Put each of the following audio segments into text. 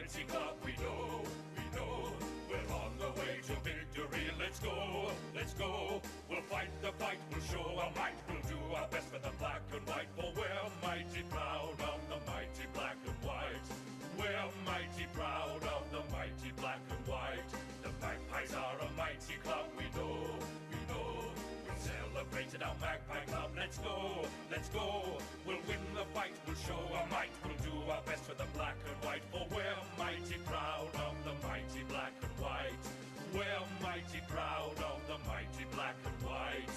mighty club, we know, we're on the way to victory. Let's go, we'll fight the fight, we'll show our might, we'll do our best for the black and white, for we're mighty proud of the mighty black and white. We're mighty proud of the mighty black and white. The Magpies are a mighty club, we know, we'll celebrate at our Magpie Club. Let's go, we'll win the fight, we'll show our might, we'll do our best for the black and white, for we're mighty proud of the mighty black and white. We're mighty proud of the mighty black and white.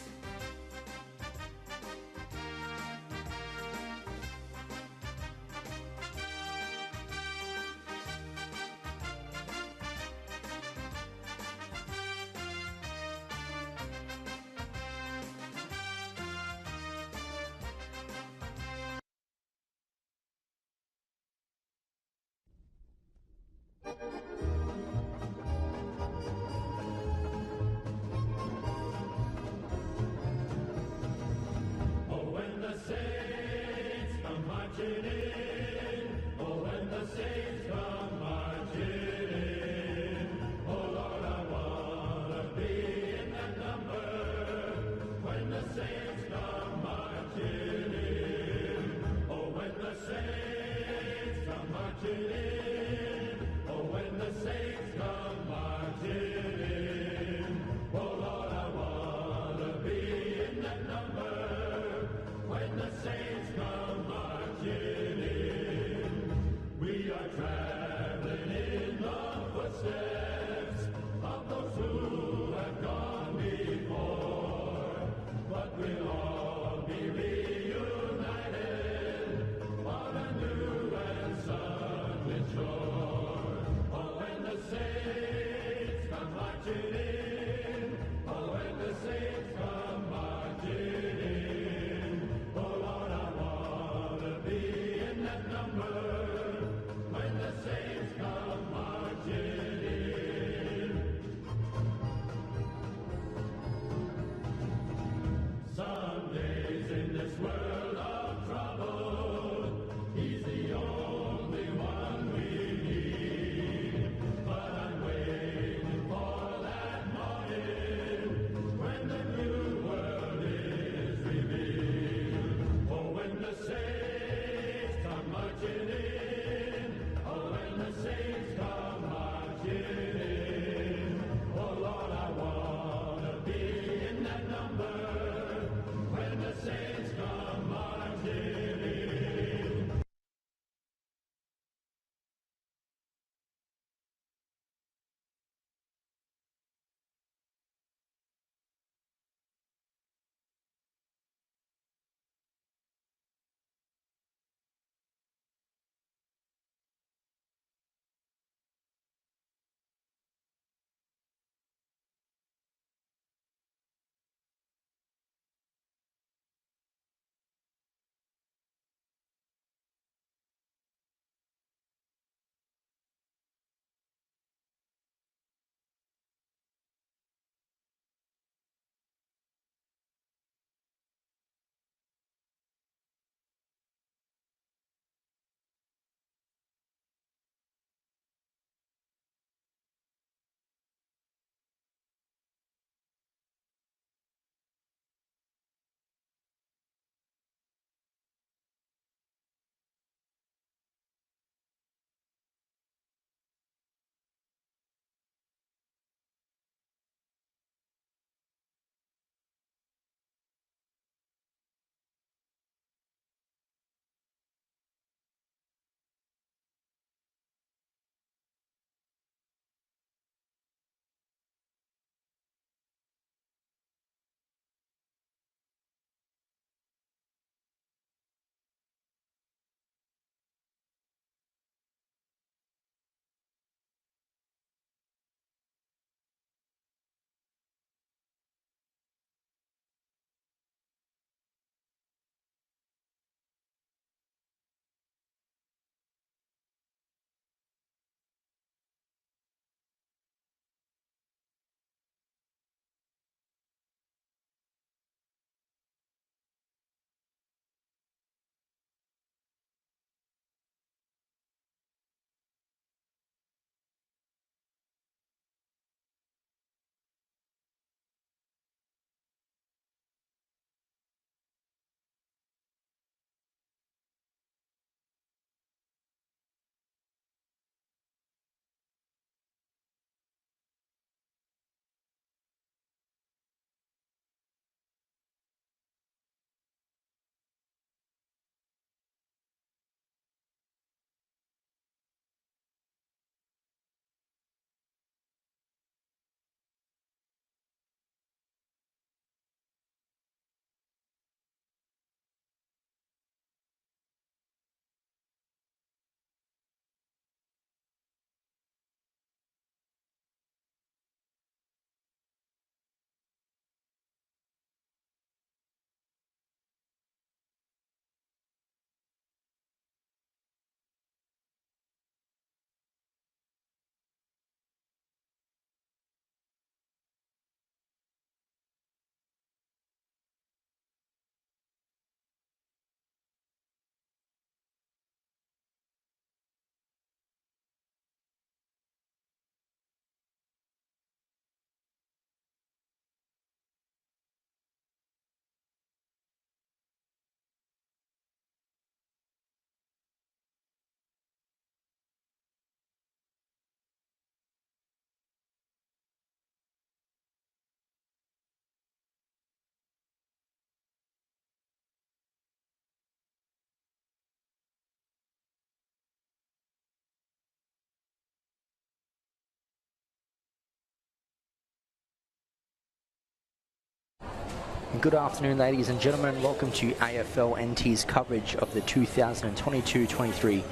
Good afternoon, ladies and gentlemen. Welcome to AFL NT's coverage of the 2022-23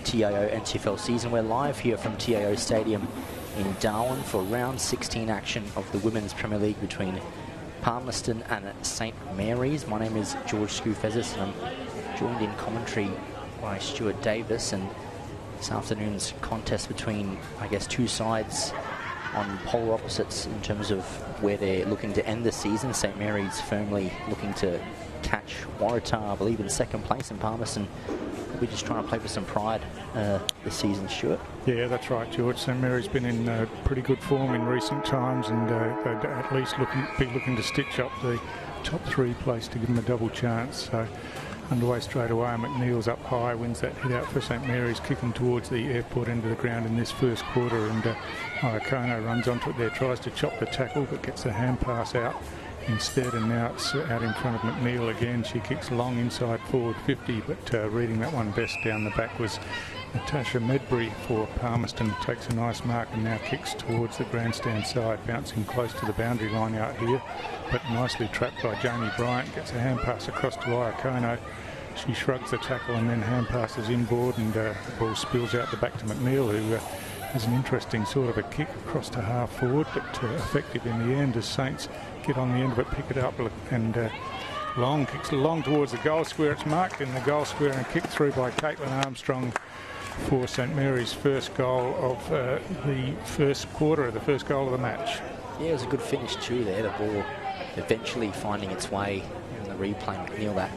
TIO NTFL season. We're live here from TIO Stadium in Darwin for round 16 action of the Women's Premier League between Palmerston and St Mary's. My name is George Scoofezis and I'm joined in commentary by Stuart Davis. And this afternoon's contest between, I guess, two sides on polar opposites in terms of where they're looking to end the season. St Mary's firmly looking to catch Waratah, I believe, in second place, and Palmerston we're just trying to play for some pride this season, Stuart. Yeah, that's right, George. St Mary's been in pretty good form in recent times, and they'd at least be looking to stitch up the top three place to give them a double chance. So underway straight away. McNeil's up high, wins that hit out for St Mary's, kicking towards the airport end of the ground in this first quarter, and Iacono runs onto it there, tries to chop the tackle but gets a hand pass out instead, and now it's out in front of McNeil again. She kicks long inside forward 50, but reading that one best down the back was Natasha Medbury for Palmerston. Takes a nice mark and now kicks towards the grandstand side, bouncing close to the boundary line out here, but nicely trapped by Jamie Bryant. Gets a hand pass across to Iacono. She shrugs the tackle and then hand passes inboard, and the ball spills out the back to McNeil, who has an interesting sort of a kick across to half forward, but effective in the end as Saints get on the end of it, pick it up, and long kicks long towards the goal square. It's marked in the goal square and kicked through by Caitlin Armstrong for St Mary's first goal of the first quarter, the first goal of the match. Yeah, it was a good finish too there. The ball eventually finding its way in the replay. McNeil, that,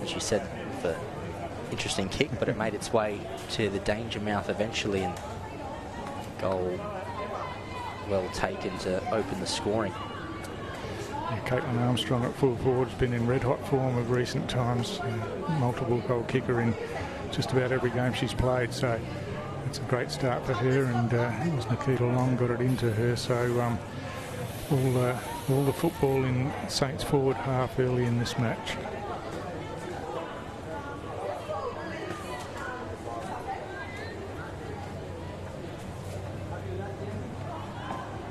as you said, with an interesting kick, but it made its way to the danger mouth eventually, and goal well taken to open the scoring. Yeah, Caitlin Armstrong at full forward has been in red hot form of recent times. Multiple goal kicker in just about every game she's played, so it's a great start for her, and it was Nikita Long got it into her, so all the football in Saints forward half early in this match.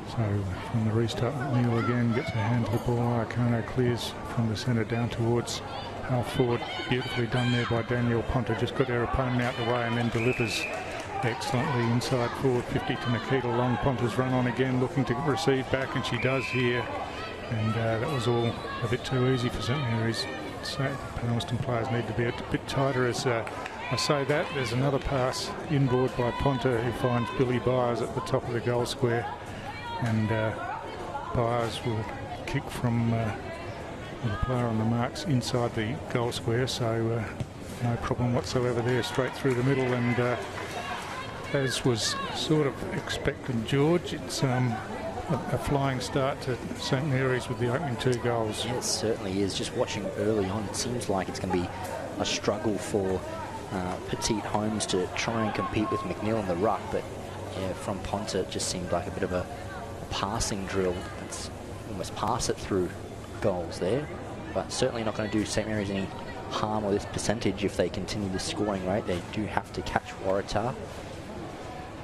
So from the restart, McNeil again gets a hand to the ball. Iacono clears from the centre down towards half forward. Beautifully done there by Danielle Ponter. Just got her opponent out the way and then delivers excellently inside forward 50 to Nikita Long. Ponter's run on again, looking to receive back, and she does here. And that was all a bit too easy for St Mary's. So Palmerston players need to be a bit tighter. As I say that, there's another pass inboard by Ponter, who finds Billy Byers at the top of the goal square. And Byers will kick from the player on the marks inside the goal square, so no problem whatsoever there, straight through the middle. And as was sort of expected, George, it's a flying start to St Mary's with the opening two goals. Yeah, it certainly is. Just watching early on, it seems like it's going to be a struggle for Petite Holmes to try and compete with McNeil in the ruck, but yeah, from Ponter it just seemed like a bit of a passing drill. It's almost pass it through goals there, but certainly not going to do St Mary's any harm with this percentage if they continue this scoring rate. They do have to catch Waratah.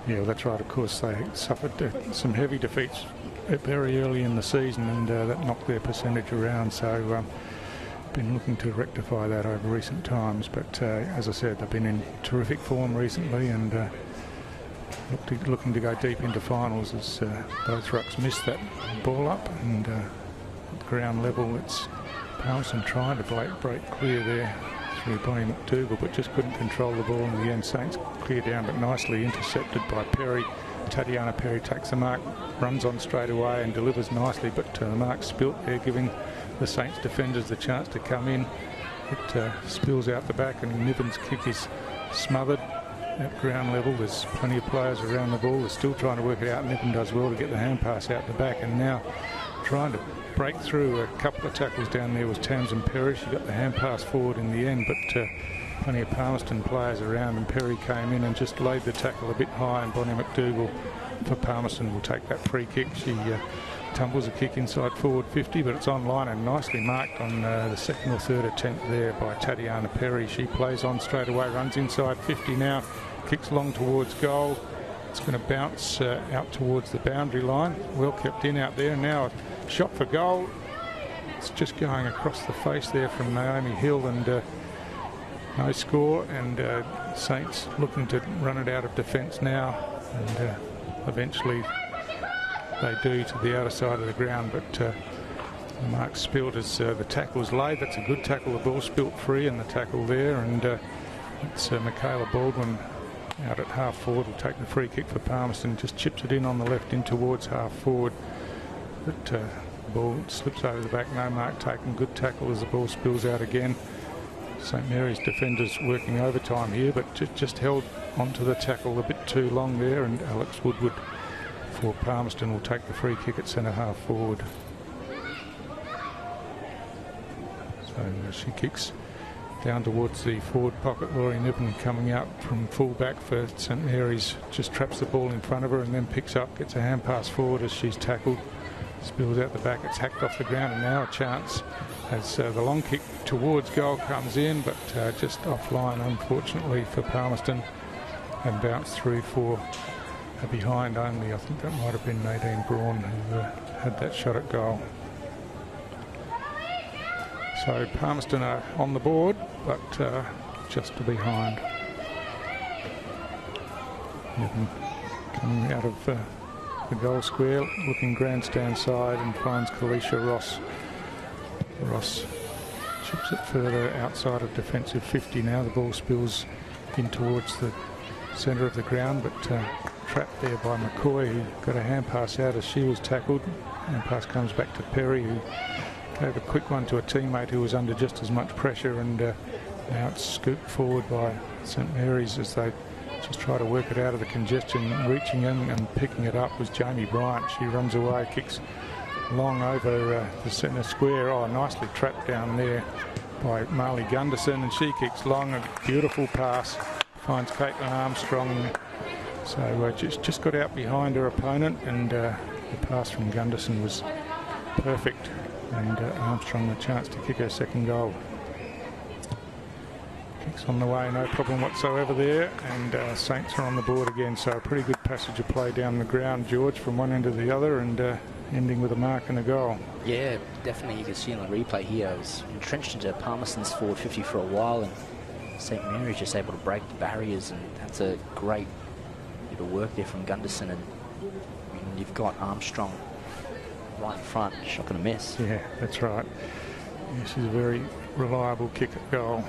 Yeah, well, that's right. Of course, they suffered some heavy defeats very early in the season, and that knocked their percentage around. So been looking to rectify that over recent times, but as I said, they've been in terrific form recently, and looking to go deep into finals as both rucks missed that ball up, and at ground level it's Palmerston trying to break clear there through Bonnie McDougall, but just couldn't control the ball in the end. Saints clear down, but nicely intercepted by Perry. Tatiana Perry takes the mark, runs on straight away and delivers nicely, but the mark spilt there, giving the Saints defenders the chance to come in. It spills out the back, and Niven's kick is smothered at ground level. There's plenty of players around the ball. They're still trying to work it out. Niven does well to get the hand pass out the back, and now trying to break through a couple of tackles down there was Tamsin Perry. She got the hand pass forward in the end, but plenty of Palmerston players around, and Perry came in and just laid the tackle a bit high, and Bonnie McDougall for Palmerston will take that free kick. She tumbles a kick inside forward 50, but it's online and nicely marked on the second or third attempt there by Tatiana Perry. She plays on straight away, runs inside 50 now, kicks long towards goal. It's going to bounce out towards the boundary line. Well kept in out there. Now a shot for goal. It's just going across the face there from Naomi Hill, and no score, and Saints looking to run it out of defence now, and eventually they do to the outer side of the ground, but Mark spilled as the tackle's laid. That's a good tackle. The ball spilt free in the tackle there, and it's Michaela Baldwin out at half forward will take the free kick for Palmerston. Just chips it in on the left in towards half forward, but the ball slips over the back. No mark taken. Good tackle as the ball spills out again. St Mary's defenders working overtime here, but just held onto the tackle a bit too long there, and Alex Woodward for Palmerston will take the free kick at centre half forward. So she kicks down towards the forward pocket. Laurie Niven coming out from full back for St Mary's, just traps the ball in front of her and then picks up, gets a hand pass forward as she's tackled, spills out the back. It's hacked off the ground, and now a chance as the long kick towards goal comes in, but just offline unfortunately for Palmerston, and bounced through for a behind only. I think that might have been Nadine Braun who had that shot at goal. So Palmerston are on the board, but just a behind. Niven coming out of the goal square, looking grandstand side, and finds Kalisha Ross. Ross chips it further outside of defensive 50 now. The ball spills in towards the centre of the ground, but trapped there by McCoy, who got a hand pass out as she was tackled. Hand pass comes back to Perry, who gave a quick one to a teammate who was under just as much pressure, and now it's scooped forward by St Mary's as they just try to work it out of the congestion. Reaching in and picking it up was Jamie Bryant. She runs away, kicks long over the centre square. Oh, nicely trapped down there by Marley Gunderson, and she kicks long. A beautiful pass, finds Caitlin Armstrong. So just got out behind her opponent, and the pass from Gunderson was perfect, and Armstrong a chance to kick her second goal. Kicks on the way, no problem whatsoever there, and Saints are on the board again. So a pretty good passage of play down the ground, George, from one end to the other, and ending with a mark and a goal. Yeah, definitely. You can see on the replay here, it was entrenched into Palmerston's forward 50 for a while, and St Mary's just able to break the barriers, and that's a great bit of work there from Gunderson. And I mean, you've got Armstrong right in front, she's not going to miss. Yeah, that's right. Yeah, she's a very reliable kick at goal.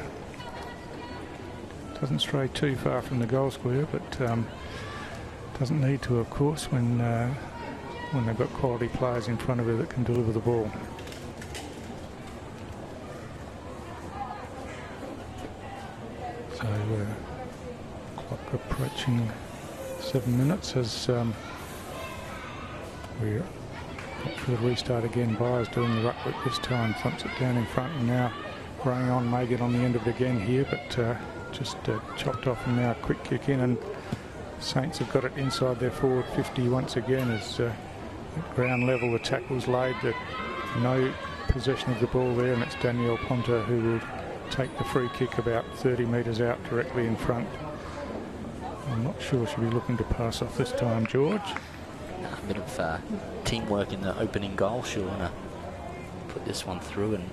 Doesn't stray too far from the goal square, but doesn't need to, of course, when they've got quality players in front of her that can deliver the ball. So clock approaching 7 minutes as we're up for the restart again. Byers doing the ruck work this time, thumps it down in front, and now running on, may get on the end of it again here, but just chopped off, and now a quick kick in, and Saints have got it inside their forward 50 once again as at ground level the tackle's laid. No possession of the ball there, and it's Danielle Ponta who will take the free kick about 30 metres out directly in front. I'm not sure she'll be looking to pass off this time, George. A bit of teamwork in the opening goal. She'll want to put this one through, and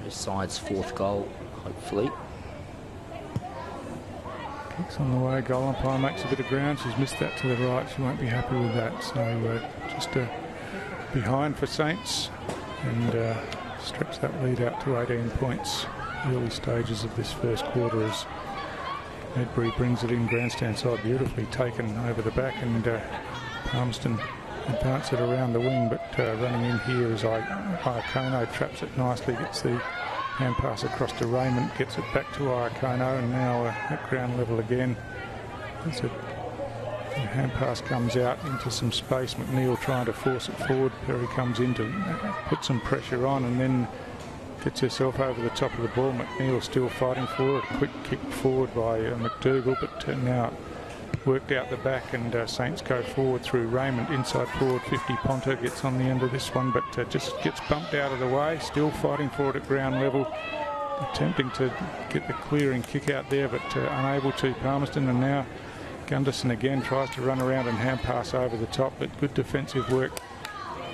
her side's fourth goal, hopefully. Kicks on the way, goal umpire makes a bit of ground. She's missed that to the right. She won't be happy with that. So just behind for Saints, and stretch that lead out to 18 points. Early stages of this first quarter as Medbury brings it in grandstand side, beautifully taken over the back, and Palmerston advance it around the wing, but running in here is Iacono, traps it nicely, gets the hand pass across to Raymond, gets it back to Iacono, and now at ground level again. As the hand pass comes out into some space, McNeil trying to force it forward. Perry comes in to put some pressure on, and then gets herself over the top of the ball. McNeil still fighting for it. A quick kick forward by McDougall, but now worked out the back, and Saints go forward through Raymond, inside forward 50. Ponta gets on the end of this one, but just gets bumped out of the way. Still fighting for it at ground level, attempting to get the clearing kick out there, but unable to, Palmerston. And now Gunderson again tries to run around and hand pass over the top, but good defensive work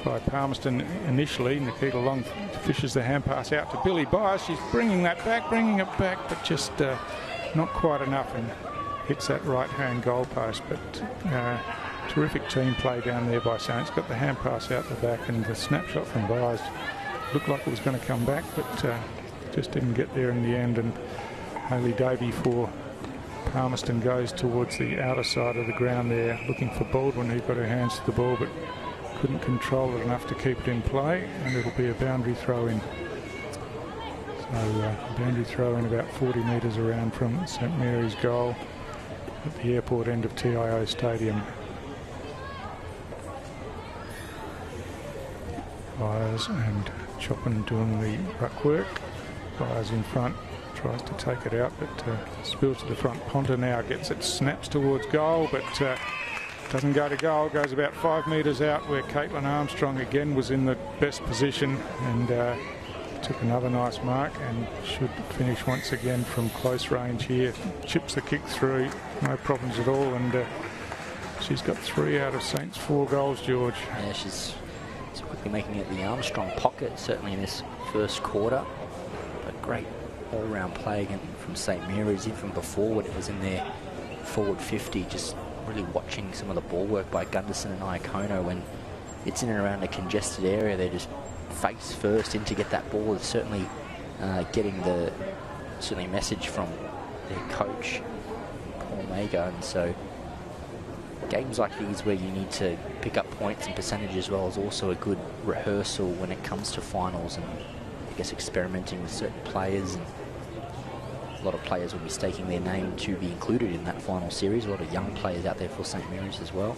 by Palmerston initially. Nikita Long fishes the hand pass out to Billy Byers. She's bringing it back, but just not quite enough, and hits that right-hand goalpost. But terrific team play down there by Saints. Got the hand pass out the back, and the snapshot from Byers looked like it was going to come back, but just didn't get there in the end. And Hayley Davey for Palmerston goes towards the outer side of the ground there, looking for Baldwin, who got her hands to the ball but couldn't control it enough to keep it in play, and it'll be a boundary throw in. So boundary throw in about 40 metres around from St Mary's goal at the airport end of TIO Stadium. Byers and Choppin doing the ruck work. Byers in front, tries to take it out, but spills to the front. Ponta now gets it, snaps towards goal, but doesn't go to goal. Goes about 5 metres out, where Caitlin Armstrong again was in the best position, and took another nice mark, and should finish once again from close range here. Chips the kick through, no problems at all, and she's got 3 out of Saints' 4 goals, George. Yeah, she's quickly making it the Armstrong pocket, certainly in this first quarter. But great all-round play again from St Mary's, even before when it was in their forward 50, just really watching some of the ball work by Gunderson and Iacono. When it's in and around a congested area, they're just face first in to get that ball. It's certainly getting the message from their coach, Paul Mager. And so games like these where you need to pick up points and percentage as well is also a good rehearsal when it comes to finals, and I guess experimenting with certain players. And a lot of players will be staking their name to be included in that final series. A lot of young players out there for St Mary's as well.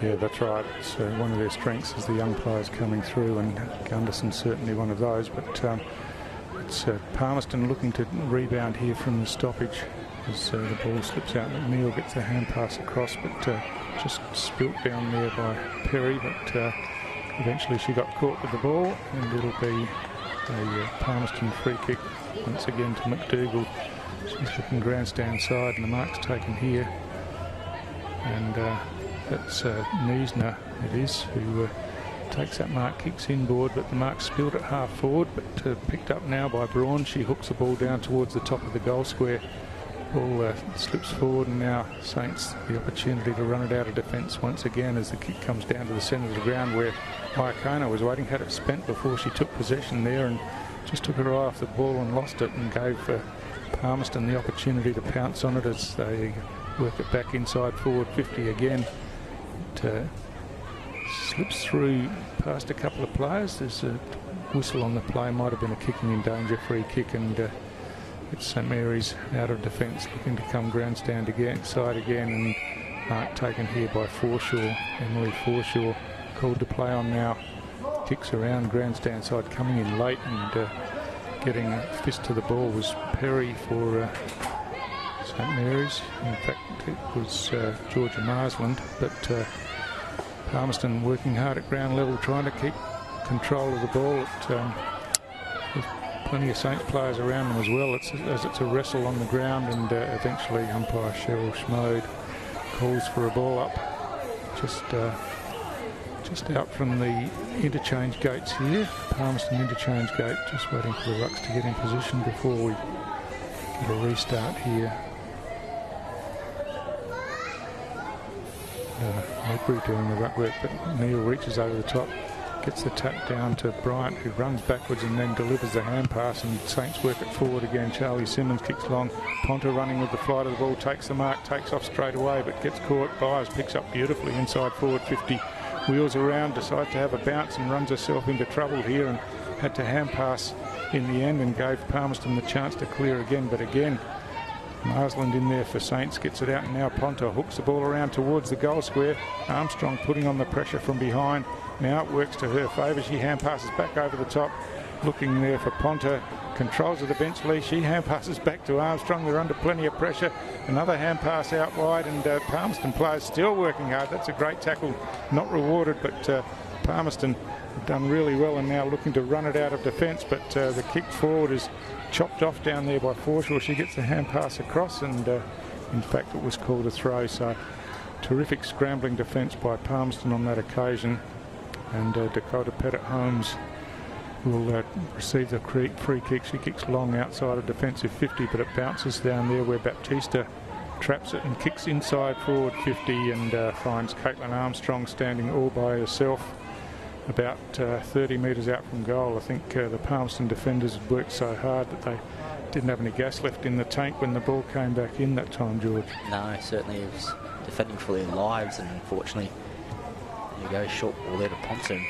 Yeah, that's right. It's one of their strengths is the young players coming through, and Gunderson's certainly one of those. But it's Palmerston looking to rebound here from the stoppage as the ball slips out. McNeil gets a hand pass across, but just spilt down there by Perry. But eventually she got caught with the ball, and it'll be a Palmerston free kick once again to McDougall. She's looking grandstand side, and the mark's taken here. And that's Niesner, it is, who takes that mark, kicks inboard, but the mark spilled at half forward, but picked up now by Braun. She hooks the ball down towards the top of the goal square. Ball slips forward, and now Saints the opportunity to run it out of defence once again as the kick comes down to the centre of the ground, where Iacono was waiting, had it spent before she took possession there, and just took her eye off the ball and lost it, and gave Palmerston the opportunity to pounce on it as they work it back inside forward 50 again. It slips through past a couple of players. There's a whistle on the play, might have been a kicking in danger free kick, and it's St Mary's out of defence looking to come grandstand again, side again, and mark taken here by Forshaw. Emily Forshaw called to play on now. Kicks around grandstand side, coming in late, and getting a fist to the ball was Perry for St Mary's. In fact, it was Georgia Marsland, but Palmerston working hard at ground level, trying to keep control of the ball. There's plenty of Saints players around them as well. It's a wrestle on the ground, and eventually umpire Cheryl Schmode calls for a ball up just out from the interchange gates here. Palmerston interchange gate, just waiting for the rucks to get in position before we get a restart here. Maybury doing the ruck work, but Neil reaches over the top, gets the tap down to Bryant, who runs backwards and then delivers the hand pass, and Saints work it forward again. Charlie Simmons kicks long. Ponta running with the flight of the ball, takes the mark, takes off straight away, but gets caught. Byers picks up beautifully inside forward 50, wheels around, decides to have a bounce, and runs herself into trouble here, and had to hand pass in the end, and gave Palmerston the chance to clear again. But again, Marsland in there for Saints, gets it out, and now Ponta hooks the ball around towards the goal square. Armstrong putting on the pressure from behind. Now it works to her favour. She hand passes back over the top, looking there for Ponta. Controls of the bench lead. She hand passes back to Armstrong. They're under plenty of pressure. Another hand pass out wide, and Palmerston players still working hard. That's a great tackle, not rewarded, but Palmerston have done really well, and now looking to run it out of defence, but the kick forward is chopped off down there by Forshaw. She gets the hand pass across, and in fact it was called a throw. So terrific scrambling defence by Palmerston on that occasion. and Dakota Pettit-Holmes will receive the free kick. She kicks long outside of defensive 50, but it bounces down there where Baptista traps it and kicks inside forward 50 and finds Caitlin Armstrong standing all by herself about 30 metres out from goal. I think the Palmerston defenders had worked so hard that they didn't have any gas left in the tank when the ball came back in that time, George. No, certainly it was defending for their lives, and unfortunately, you go short ball there to Ponton.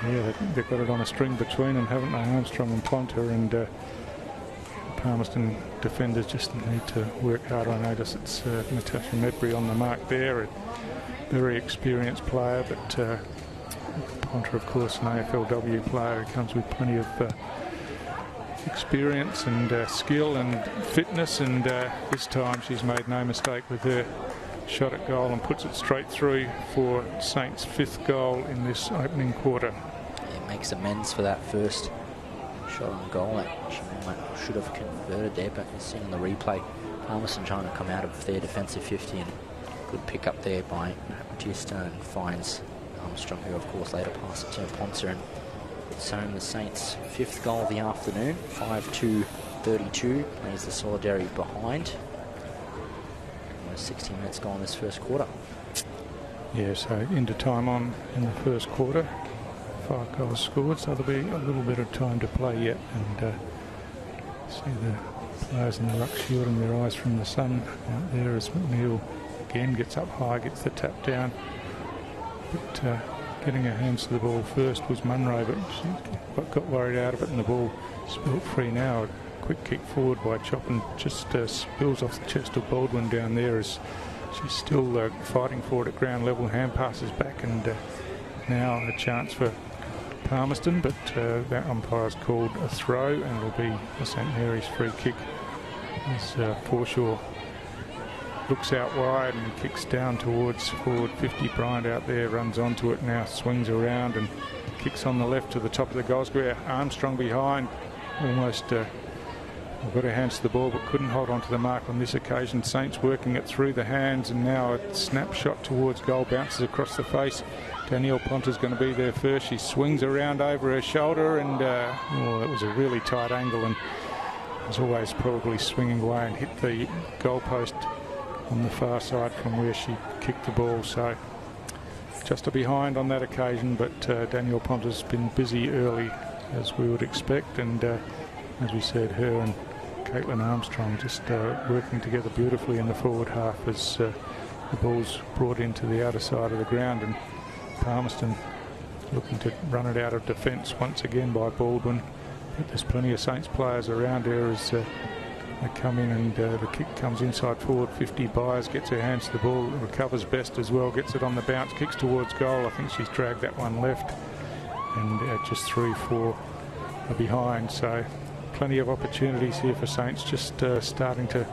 Yeah, they've got it on a string between them, haven't they, Armstrong and Ponter, and Palmerston defenders just need to work harder. I notice it's Natasha Medbury on the mark there, a very experienced player, but Ponter, of course, an AFLW player who comes with plenty of experience and skill and fitness, and this time she's made no mistake with her shot at goal and puts it straight through for Saints' 5th goal in this opening quarter. It makes amends for that first shot on goal that she should have converted there, but you're seeing the replay, Palmerston trying to come out of their defensive 50, and good pick up there by Baptista, and finds Armstrong, who of course later passed it to Ponter, and it's home the Saints' 5th goal of the afternoon. 5-2-32 plays the Solidarity behind. 16 minutes gone this first quarter. Yeah, so into time on in the first quarter. 5 goals scored, so there'll be a little bit of time to play yet, and see the players in the ruck shielding their eyes from the sun out there as McNeil again gets up high, gets the tap down, but getting her hands to the ball first was Munro, but she got worried out of it and the ball spilt free now. A quick kick forward by Chopin just spills off the chest of Baldwin down there as she's still fighting for it at ground level. Hand passes back, and now a chance for Palmerston, but that umpire's called a throw, and it'll be a St Mary's free kick as Forshaw looks out wide and kicks down towards forward 50. Bryant out there runs onto it now, swings around and kicks on the left to the top of the goal square. Armstrong behind, almost got her hands to the ball but couldn't hold on to the mark on this occasion. Saints working it through the hands, and now a snapshot towards goal, bounces across the face. Danielle Ponter's going to be there first. She swings around over her shoulder, and that was a really tight angle, and as always probably swinging away and hit the goalpost on the far side from where she kicked the ball. So just a behind on that occasion, but Danielle Ponter's been busy early as we would expect, and as we said, her and Caitlin Armstrong just working together beautifully in the forward half as the ball's brought into the outer side of the ground, and Palmerston looking to run it out of defence once again by Baldwin. But there's plenty of Saints players around here as they come in, and the kick comes inside forward 50. Byers gets her hands to the ball, recovers best as well, gets it on the bounce, kicks towards goal. I think she's dragged that one left, and just 3-4 are behind. So plenty of opportunities here for Saints, just starting to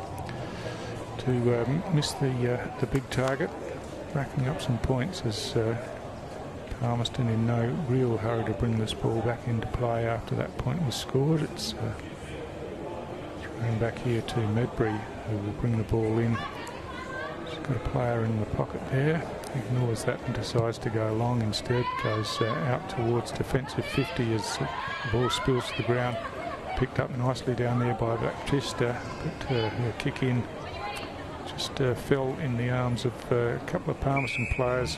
miss the big target, racking up some points as Palmerston in no real hurry to bring this ball back into play after that point was scored. It's thrown back here to Medbury, who will bring the ball in. She's got a player in the pocket there, ignores that and decides to go long instead, goes out towards defensive 50 as the ball spills to the ground. Picked up nicely down there by Baptista, but her kick in just fell in the arms of a couple of Palmerston players,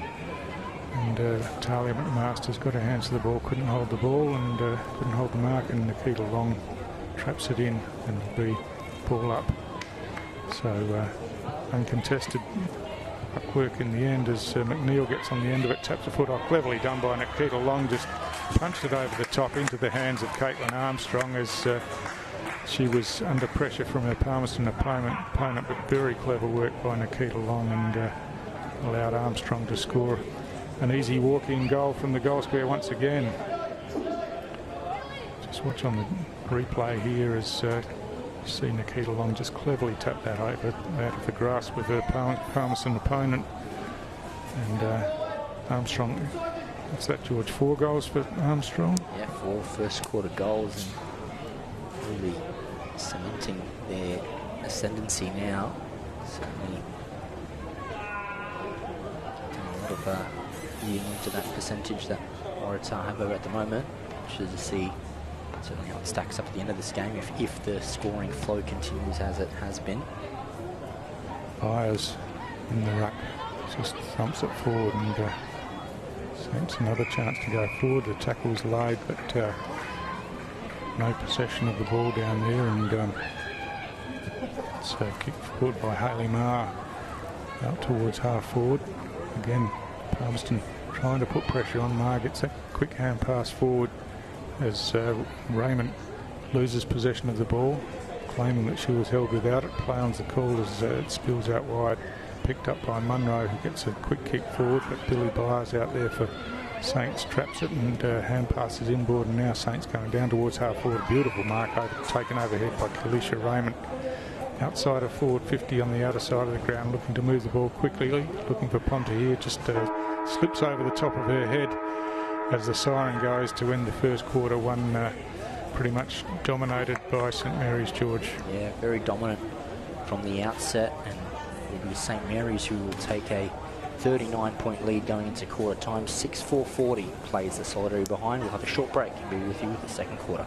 and Talia McMaster's got her hands to the ball, couldn't hold the ball and couldn't hold the mark, and Nikita Long traps it in and will be ball up. So uncontested work in the end as McNeil gets on the end of it, taps a foot off. Cleverly done by Nikita Long, just punched it over the top into the hands of Caitlin Armstrong as she was under pressure from her Palmerston opponent, but very clever work by Nikita Long, and allowed Armstrong to score an easy walk-in goal from the goal square once again. Just watch on the replay here as you see Nikita Long just cleverly tap that over out of the grasp of her Palmerston opponent, and Armstrong. What's that, George? 4 goals for Armstrong? Yeah, 4 first quarter goals, and really cementing their ascendancy now. Certainly done a lot of leading into that percentage that Waratah have over at the moment. Should to see certainly how it stacks up at the end of this game if the scoring flow continues as it has been. Byers in the ruck just thumps it forward and seems another chance to go forward. The tackle's laid, but no possession of the ball down there, and it's kicked forward by Hayley Marr out towards half forward. Again, Palmerston trying to put pressure on. Marr gets that quick hand pass forward as Raymond loses possession of the ball, claiming that she was held without it. Play on's the call as it spills out wide, picked up by Munro, who gets a quick kick forward, but Billy Byers out there for Saints traps it, and hand passes inboard, and now Saints going down towards half forward. Beautiful mark taken overhead by Kalisha Raymond. Outside of forward 50 on the outer side of the ground, looking to move the ball quickly, looking for Ponte here, just slips over the top of her head as the siren goes to end the first quarter. One pretty much dominated by St Mary's, George. Yeah, very dominant from the outset, and it will be St Mary's who will take a 39-point lead going into quarter time. 6:4:40 plays the solidarity behind. We'll have a short break and be with you with the second quarter.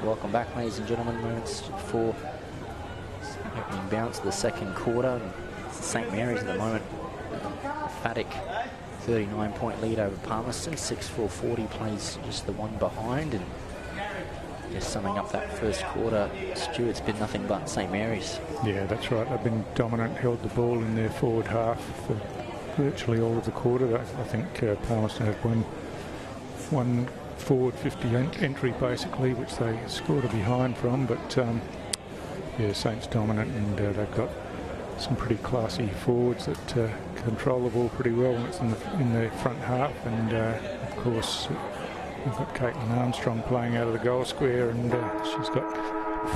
Welcome back, ladies and gentlemen. Moments for opening bounce of the second quarter. St Mary's at the moment. Emphatic 39-point lead over Palmerston. 6-4-40 plays just the one behind. And just summing up that first quarter, Stu, it's been nothing but St Mary's. Yeah, that's right. They've been dominant, held the ball in their forward half for virtually all of the quarter. I think Palmerston had one forward 50 entry basically, which they scored a behind from, but yeah, Saints dominant, and they've got some pretty classy forwards that control the ball pretty well when it's in the front half, and of course we've got Caitlin Armstrong playing out of the goal square, and she's got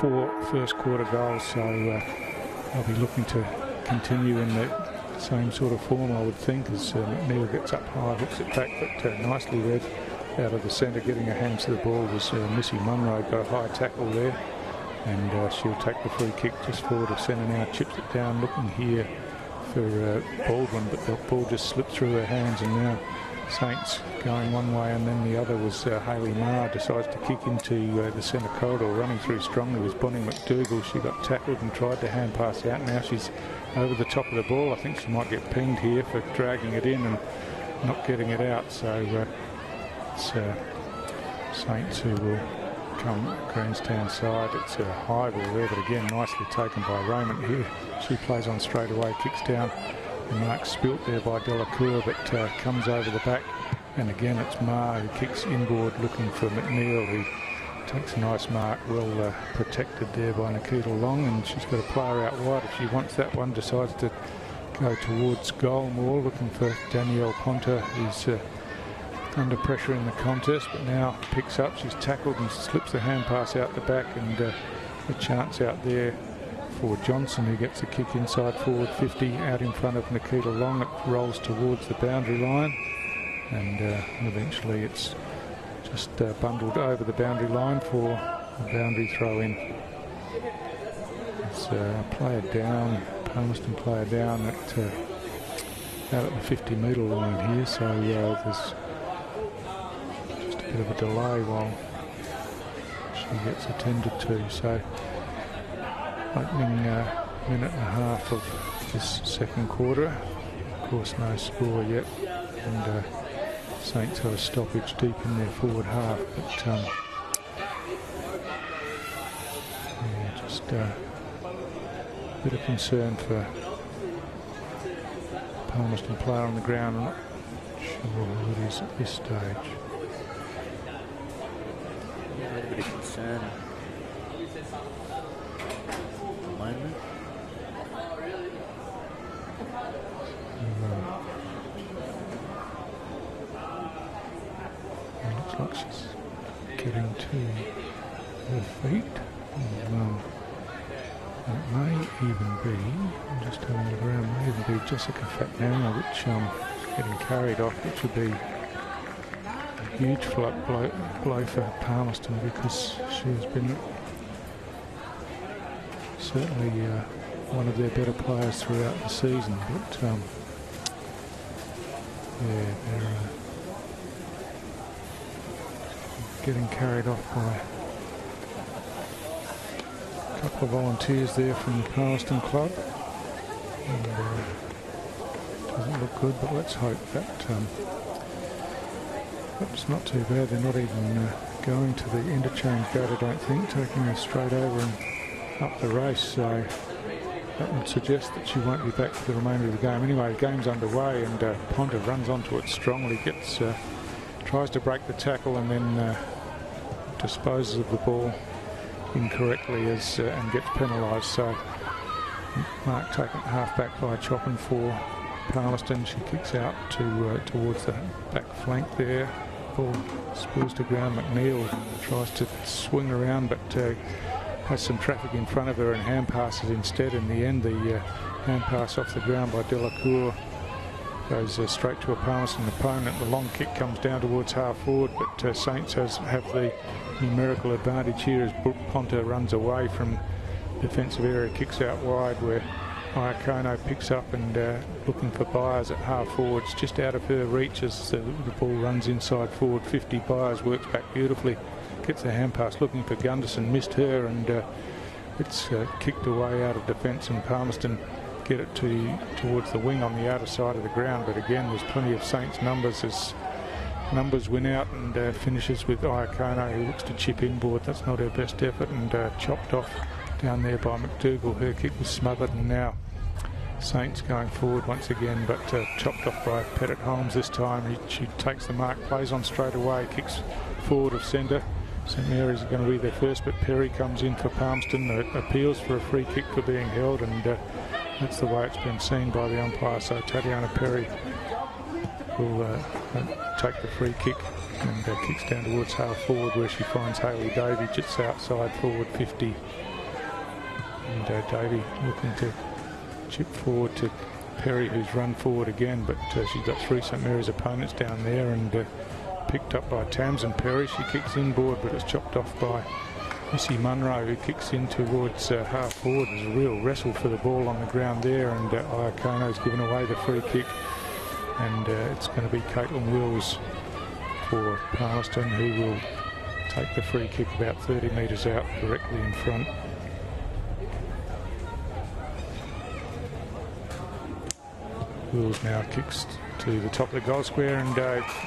4 first quarter goals, so I'll be looking to continue in the same sort of form, I would think, as McNeil gets up high, hooks it back, but nicely read out of the centre. Getting her hands to the ball was Missy Munro, got a high tackle there, and she'll take the free kick just forward of centre now, chips it down, looking here for Baldwin, but the ball just slipped through her hands, and now Saints going one way and then the other was Hayley Marr decides to kick into the centre corridor. Running through strongly was Bonnie McDougall. She got tackled and tried to hand pass out. Now she's over the top of the ball. I think she might get pinged here for dragging it in and not getting it out. So it's Saints who will come Grandstand side. It's a high ball there, but again nicely taken by Raymond here. She plays on straight away, kicks down. Mark spilt there by Delacour, but comes over the back, and again it's Marr who kicks inboard looking for McNeil, who takes a nice mark, well protected there by Nikita Long, and she's got a player out wide. If she wants that one, decides to go towards goal more, looking for Danielle Ponta, who's under pressure in the contest, but now picks up. She's tackled and slips the hand pass out the back, and a chance out there for Johnson, who gets a kick inside forward 50 out in front of Nikita Long. It rolls towards the boundary line, and eventually it's just bundled over the boundary line for a boundary throw in. It's a player down, Palmerston player down out at the 50 metre line here, so there's just a bit of a delay while she gets attended to. So opening minute and a half of this second quarter. Of course, no score yet, and Saints have a stoppage deep in their forward half, but yeah, just a bit of concern for Palmerston player on the ground. I'm not sure who it is at this stage. Yeah, a little bit of concern. Moment. It looks like she's getting to her feet. It may even be, I'm just having a look around, it may even be Jessica Fatnana, which is getting carried off, which would be a huge blow for Palmerston, because she has been certainly one of their better players throughout the season, but yeah, they're getting carried off by a couple of volunteers there from the Palmerston club, and doesn't look good, but let's hope that it's not too bad. They're not even going to the interchange gate, I don't think, taking her straight over and up the race, so that would suggest that she won't be back for the remainder of the game. Anyway, the game's underway, and Ponta runs onto it strongly, tries to break the tackle, and then disposes of the ball incorrectly and gets penalised. So Mark taken half back by chopping for Palmerston. She kicks out towards the back flank there. Ball spills to ground. McNeil tries to swing around, but has some traffic in front of her and hand passes instead. In the end, the hand pass off the ground by Delacour goes straight to a Palmerston opponent. The long kick comes down towards half forward, but Saints have the numerical advantage here as Ponta runs away from defensive area, kicks out wide, where Iacono picks up and looking for Byers at half forward. It's just out of her reach as the ball runs inside forward 50. Byers works back beautifully, gets a hand pass looking for Gunderson, missed her, and it's kicked away out of defence, and Palmerston get it towards the wing on the outer side of the ground. But again, there's plenty of Saints numbers as numbers win out, and finishes with Iacono, who looks to chip inboard. That's not her best effort, and chopped off down there by McDougall. Her kick was smothered, and now Saints going forward once again, but chopped off by Pettit Holmes this time. She takes the mark, plays on straight away, kicks forward of centre. St Mary's are going to be their first, but Perry comes in for Palmerston, appeals for a free kick for being held, and that's the way it's been seen by the umpire. So Tatiana Perry will take the free kick and kicks down towards half forward, where she finds Hayley Davey just outside forward 50. And Davey looking to chip forward to Perry, who's run forward again, but she's got 3 St Mary's opponents down there, and picked up by Tamsin Perry. She kicks inboard, but it's chopped off by Missy Munro, who kicks in towards half forward. There's a real wrestle for the ball on the ground there, and Iacono's given away the free kick, and it's going to be Caitlin Wills for Palmerston, who will take the free kick about 30 metres out, directly in front. Wills now kicks to the top of the goal square and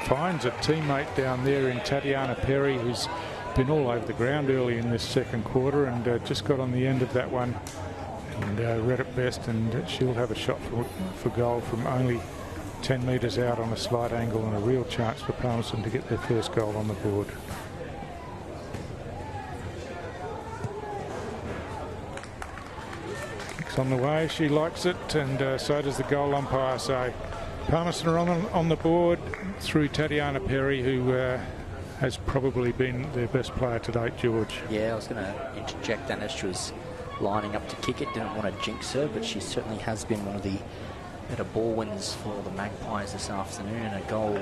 finds a teammate down there in Tatiana Perry, who's been all over the ground early in this second quarter, and just got on the end of that one and read it best, and she'll have a shot for goal from only 10 metres out on a slight angle, and a real chance for Palmerston to get their first goal on the board. On the way, she likes it, and so does the goal umpire. So Palmerston are on the board through Tatiana Perry, who has probably been their best player to date, George. Yeah, I was going to interject that as she was lining up to kick it. Didn't want to jinx her, but she certainly has been one of the better ball wins for the Magpies this afternoon, and a goal,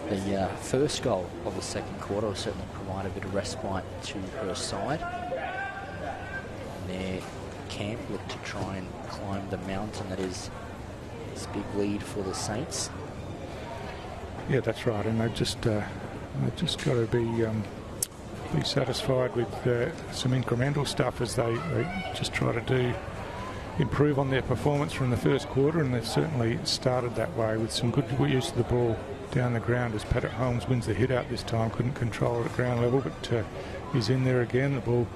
the first goal of the second quarter, will certainly provide a bit of respite to her side. And there, Camp look to try and climb the mountain that is this big lead for the Saints. Yeah, that's right, and they've just got to be satisfied with some incremental stuff as they just try to improve on their performance from the first quarter, and they've certainly started that way with some good use of the ball down the ground as Pettit Holmes wins the hit out this time. Couldn't control it at ground level, but he's in there again. The ball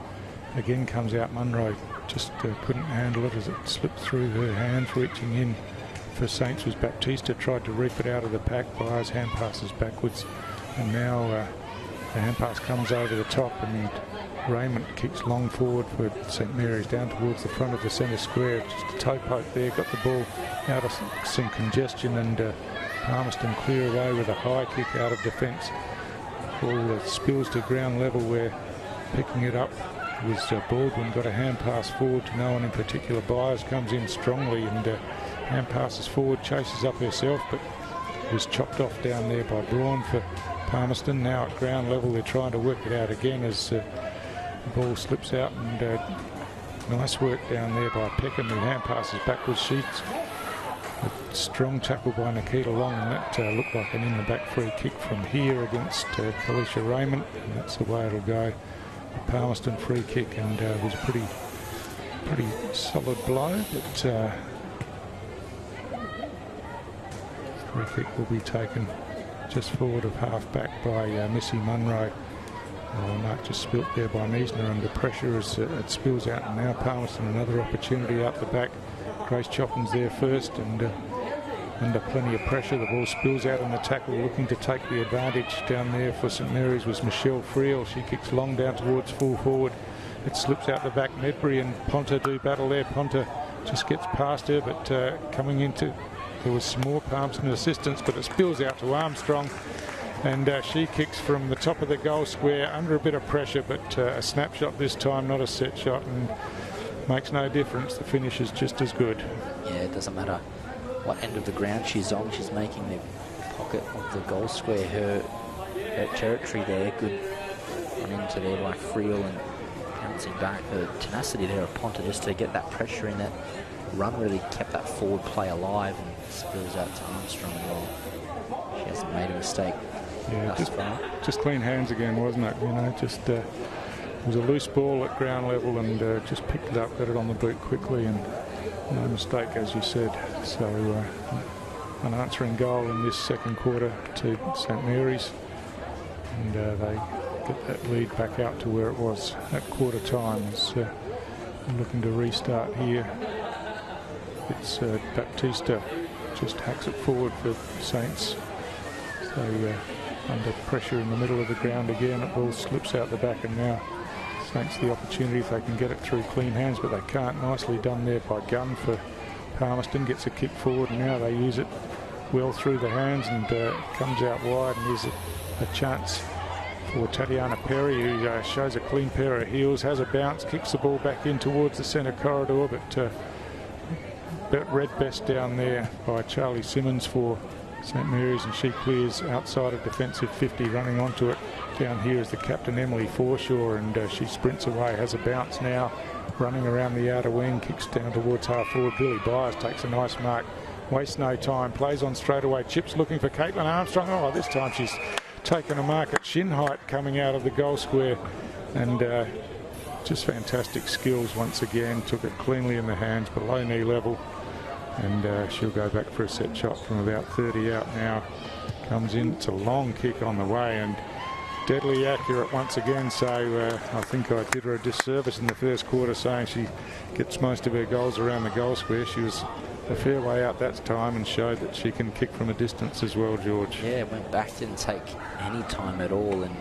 again comes out. Munro just couldn't handle it as it slipped through her hands. Reaching in for Saints was Baptista, tried to reap it out of the pack. Byers hand passes backwards, and now the hand pass comes over the top, and Raymond kicks long forward for St Mary's down towards the front of the centre square. Just a toe poke there, got the ball out of some congestion, and Palmerston clear away with a high kick out of defence. Ball spills to ground level, where picking it up was Baldwin. Got a hand pass forward to no one in particular. Byers comes in strongly and hand passes forward, chases up herself, but was chopped off down there by Braun for Palmerston. Now at ground level, they're trying to work it out again as the ball slips out, and nice work down there by Peckham, who hand passes backwards. Sheets a strong tackle by Nikita Long, and that looked like an in the back free kick from here against Felicia Raymond, and that's the way it'll go. Palmerston free kick, and it was a pretty solid blow, but free kick will be taken just forward of half back by Missy Munro. Mark just spilt there by Meisner under pressure as it spills out, and now Palmerston another opportunity out the back. Grace Choppin's there first, and under plenty of pressure the ball spills out in the tackle. Looking to take the advantage down there for St Mary's was Michelle Friel. She kicks long down towards full forward. It slips out the back. Medbury and Ponta do battle there. Ponta just gets past her, but coming into, there was some more Palmerston assistance, but it spills out to Armstrong, and she kicks from the top of the goal square under a bit of pressure, but a snapshot this time, not a set shot, and makes no difference. The finish is just as good. Yeah, it doesn't matter what end of the ground she's on. She's making the pocket of the goal square her territory there. Good run into there by Friel and bouncing back. The tenacity there of Ponta just to get that pressure in that run really kept that forward play alive and spills out to Armstrong. Well, she hasn't made a mistake. Yeah, just clean hands again, wasn't it? You know, just it was a loose ball at ground level and just picked it up, got it on the boot quickly, and no mistake, as you said. So an answering goal in this second quarter to St Mary's, and they get that lead back out to where it was at quarter time. As looking to restart here. It's Baptista just hacks it forward for Saints. So under pressure in the middle of the ground again, it ball slips out the back, and now Saints the opportunity if they can get it through clean hands, but they can't. Nicely done there by Gunn for Palmerston. Gets a kick forward, and now they use it well through the hands, and comes out wide, and there's a chance for Tatiana Perry, who shows a clean pair of heels, has a bounce, kicks the ball back in towards the centre corridor, but read best down there by Charlie Simmons for St Mary's, and she clears outside of defensive 50. Running onto it down here is the captain, Emily Forshaw, and she sprints away, has a bounce now, running around the outer wing, kicks down towards half forward. Billy Byers takes a nice mark, wastes no time, plays on straight away, chips looking for Caitlin Armstrong. Oh, this time she's taken a mark at shin height coming out of the goal square, and just fantastic skills once again. Took it cleanly in the hands below knee level, and she'll go back for a set shot from about 30 out now. Comes in, it's a long kick on the way and deadly accurate once again. So I think I did her a disservice in the first quarter saying she gets most of her goals around the goal square. She was a fair way out that time and showed that she can kick from a distance as well, George. Yeah, went back, didn't take any time at all, and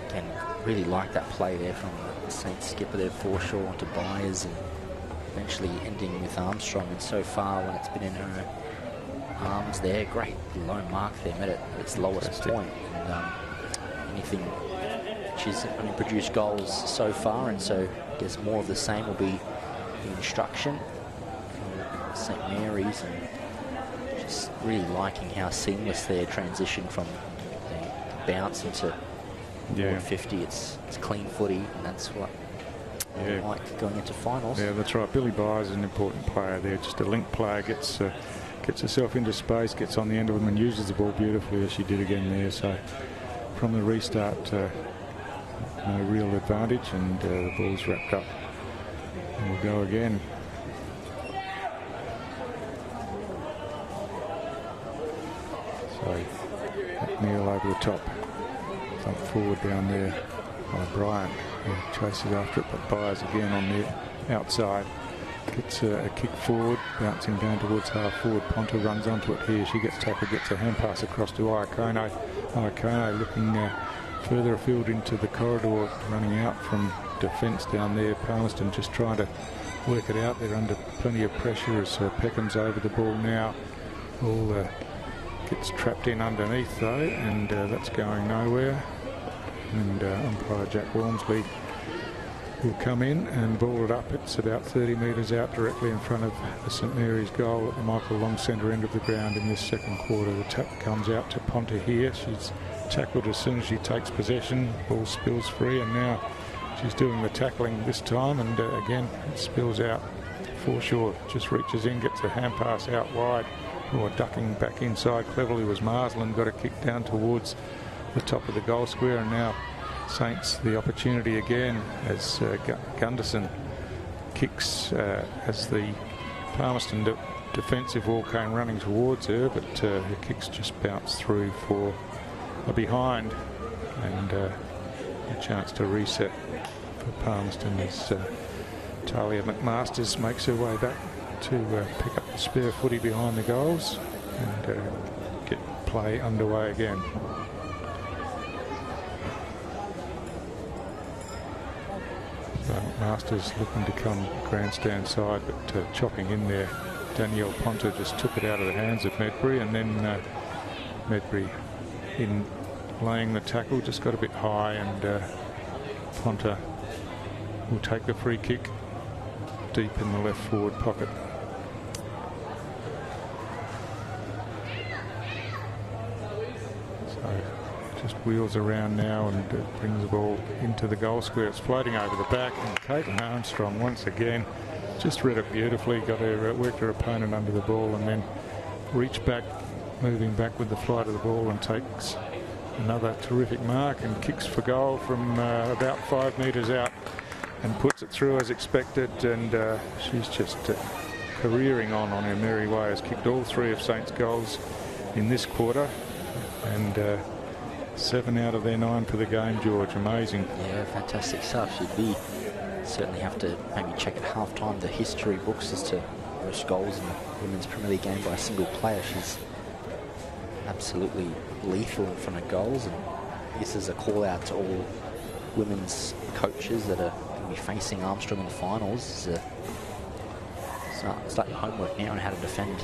again, really like that play there from the Saints skipper there, Forshaw onto Byers, and eventually ending with Armstrong. And so far, when it's been in her arms there, great low mark there, met it at its lowest point. And anything, she's only produced goals so far, and so I guess more of the same will be the instruction from St Mary's, and just really liking how seamless their transition from the bounce into 50. It's clean footy, and that's what I like going into finals. Yeah, that's right. Billy Byers is an important player there. Just a link player, gets herself into space, gets on the end of them and uses the ball beautifully, as she did again there. So from the restart, no real advantage, and the ball's wrapped up. And we'll go again. So McNeil over the top, front forward down there by Bryant, who chases after it, but Byers again on the outside. Gets a kick forward, bouncing down towards half forward. Ponta runs onto it here. She gets tackled, gets a hand pass across to Iacono. Iacono looking further afield into the corridor, running out from defence down there. Palmerston just trying to work it out. They're under plenty of pressure as Peckham's over the ball now. Ball gets trapped in underneath though, and that's going nowhere. And umpire Jack Walmsley will come in and ball it up. It's about 30 metres out, directly in front of the St Mary's goal at the Michael Long centre end of the ground in this second quarter. The tap comes out to Ponta here. She's tackled as soon as she takes possession. Ball spills free, and now she's doing the tackling this time, and again it spills out. Forshaw just reaches in, gets a hand pass out wide, or ducking back inside cleverly was Marsland. Got a kick down towards the top of the goal square, and now Saints the opportunity again as Gunderson kicks as the Palmerston defensive wall came running towards her, but her kicks just bounced through for a behind, and a chance to reset for Palmerston as Talia McMasters makes her way back to pick up the spare footy behind the goals and get play underway again. Masters looking to come grandstand side, but chopping in there. Danielle Ponta just took it out of the hands of Medbury, and then Medbury in laying the tackle just got a bit high, and Ponta will take the free kick deep in the left forward pocket. So just wheels around now and brings the ball into the goal square. It's floating over the back, and Caitlin Armstrong once again just read it beautifully, got her, worked her opponent under the ball, and then reached back, moving back with the flight of the ball, and takes another terrific mark and kicks for goal from about 5 metres out and puts it through as expected. And she's just careering on her merry way. Has kicked all 3 of Saints' goals in this quarter, and 7 out of their 9 for the game, George. Amazing. Yeah, fantastic stuff. She'd be certainly have to maybe check at half-time the history books as to most goals in the Women's Premier League game by a single player. She's absolutely lethal in front of goals, and this is a call out to all women's coaches that are going to be facing Armstrong in the finals. Start your homework now on how to defend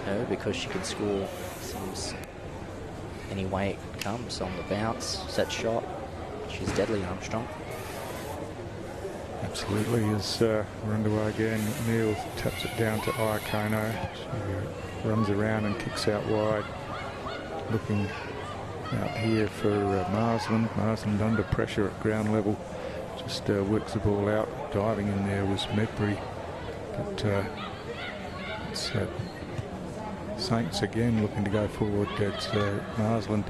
her, because she can score any way it comes, on the bounce, set shot. She's deadly, Armstrong. Absolutely. As we're underway again, Neil taps it down to Iacono. She runs around and kicks out wide, looking out here for Marsland. Marsland under pressure at ground level, just works the ball out. Diving in there was Medbury, but it's Saints again looking to go forward. It's Marsland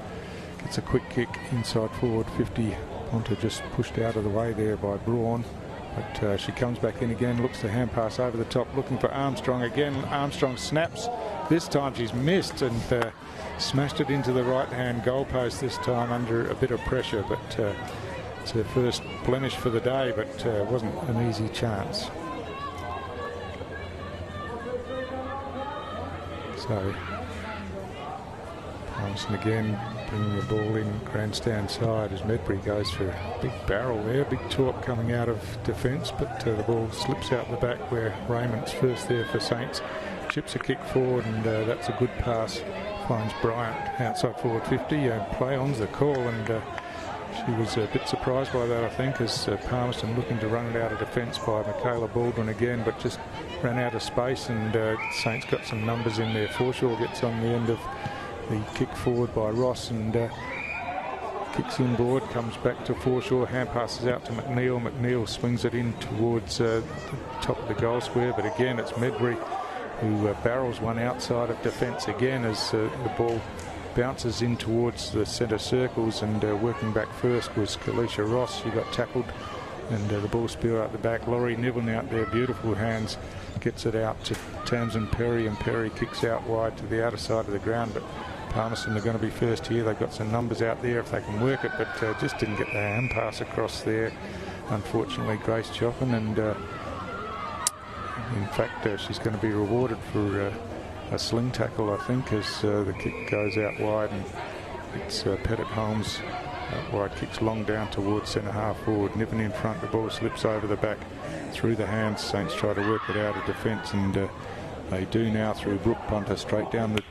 gets a quick kick inside forward 50. Ponta just pushed out of the way there by Braun, but she comes back in again, looks to hand pass over the top, looking for Armstrong again. Armstrong snaps. This time she's missed and smashed it into the right-hand goalpost this time under a bit of pressure, but it's her first blemish for the day, but it wasn't an easy chance. So Palmerston again bringing the ball in grandstand side as Medbury goes for a big barrel there, big torp coming out of defence, but the ball slips out the back where Raymond's first there for Saints. Chips a kick forward, and that's a good pass. Finds Bryant outside forward 50. Play on's the call, and she was a bit surprised by that, I think, as Palmerston looking to run it out of defence by Michaela Baldwin again, but just ran out of space, and Saints got some numbers in there. Forshaw gets on the end of the kick forward by Ross, and kicks inboard, comes back to Forshaw, hand passes out to McNeil. McNeil swings it in towards the top of the goal square, but again it's Medbury who barrels one outside of defence again as the ball bounces in towards the centre circles, and working back first was Kalisha Ross. She got tackled, and the ball spilled out the back. Laurie Niven out there, beautiful hands, gets it out to Tamsin Perry, and Perry kicks out wide to the outer side of the ground, but Palmerston are going to be first here. They've got some numbers out there if they can work it, but just didn't get the hand pass across there, unfortunately, Grace Choppin, and in fact she's going to be rewarded for a sling tackle, I think, as the kick goes out wide, and it's Pettit Holmes out wide, kicks long down towards centre half forward. Niven in front, the ball slips over the back through the hands. Saints try to work it out of defence, and they do now through Brooke Ponta straight down the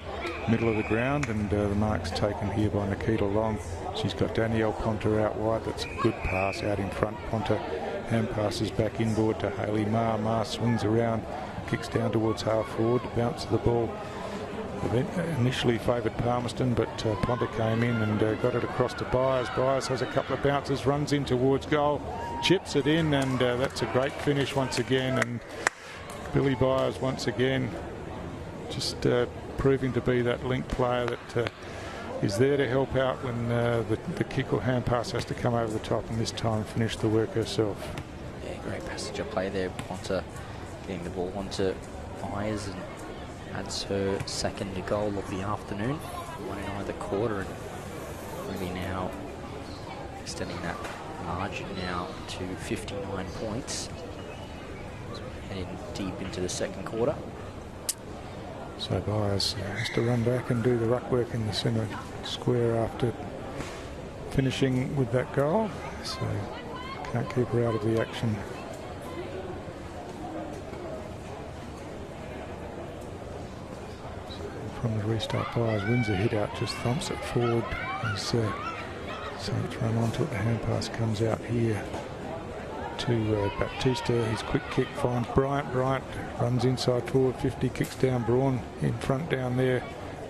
middle of the ground, and the mark's taken here by Nikita Long. She's got Danielle Ponta out wide. That's a good pass out in front. Ponta hand passes back inboard to Hayley Marr. Marr swings around, kicks down towards half forward. Bounce of the ball initially favoured Palmerston, but Ponta came in and got it across to Byers. Byers has a couple of bounces, runs in towards goal, chips it in, and that's a great finish once again. And Billy Byers once again just proving to be that link player that is there to help out when the kick or hand pass has to come over the top, and this time finish the work herself. Yeah, great passage of play there. Ponta getting the ball onto Byers and adds her second goal of the afternoon. One in either quarter, and really now extending that margin now to 59 points. So we're heading deep into the second quarter. So Byers has to run back and do the ruck work in the centre square after finishing with that goal, so can't keep her out of the action. So from the restart, Byers wins a hit out, just thumps it forward as Saints run onto it. The hand pass comes out here to Baptista. His quick kick finds Bryant. Bryant runs inside forward 50, kicks down Braun in front down there.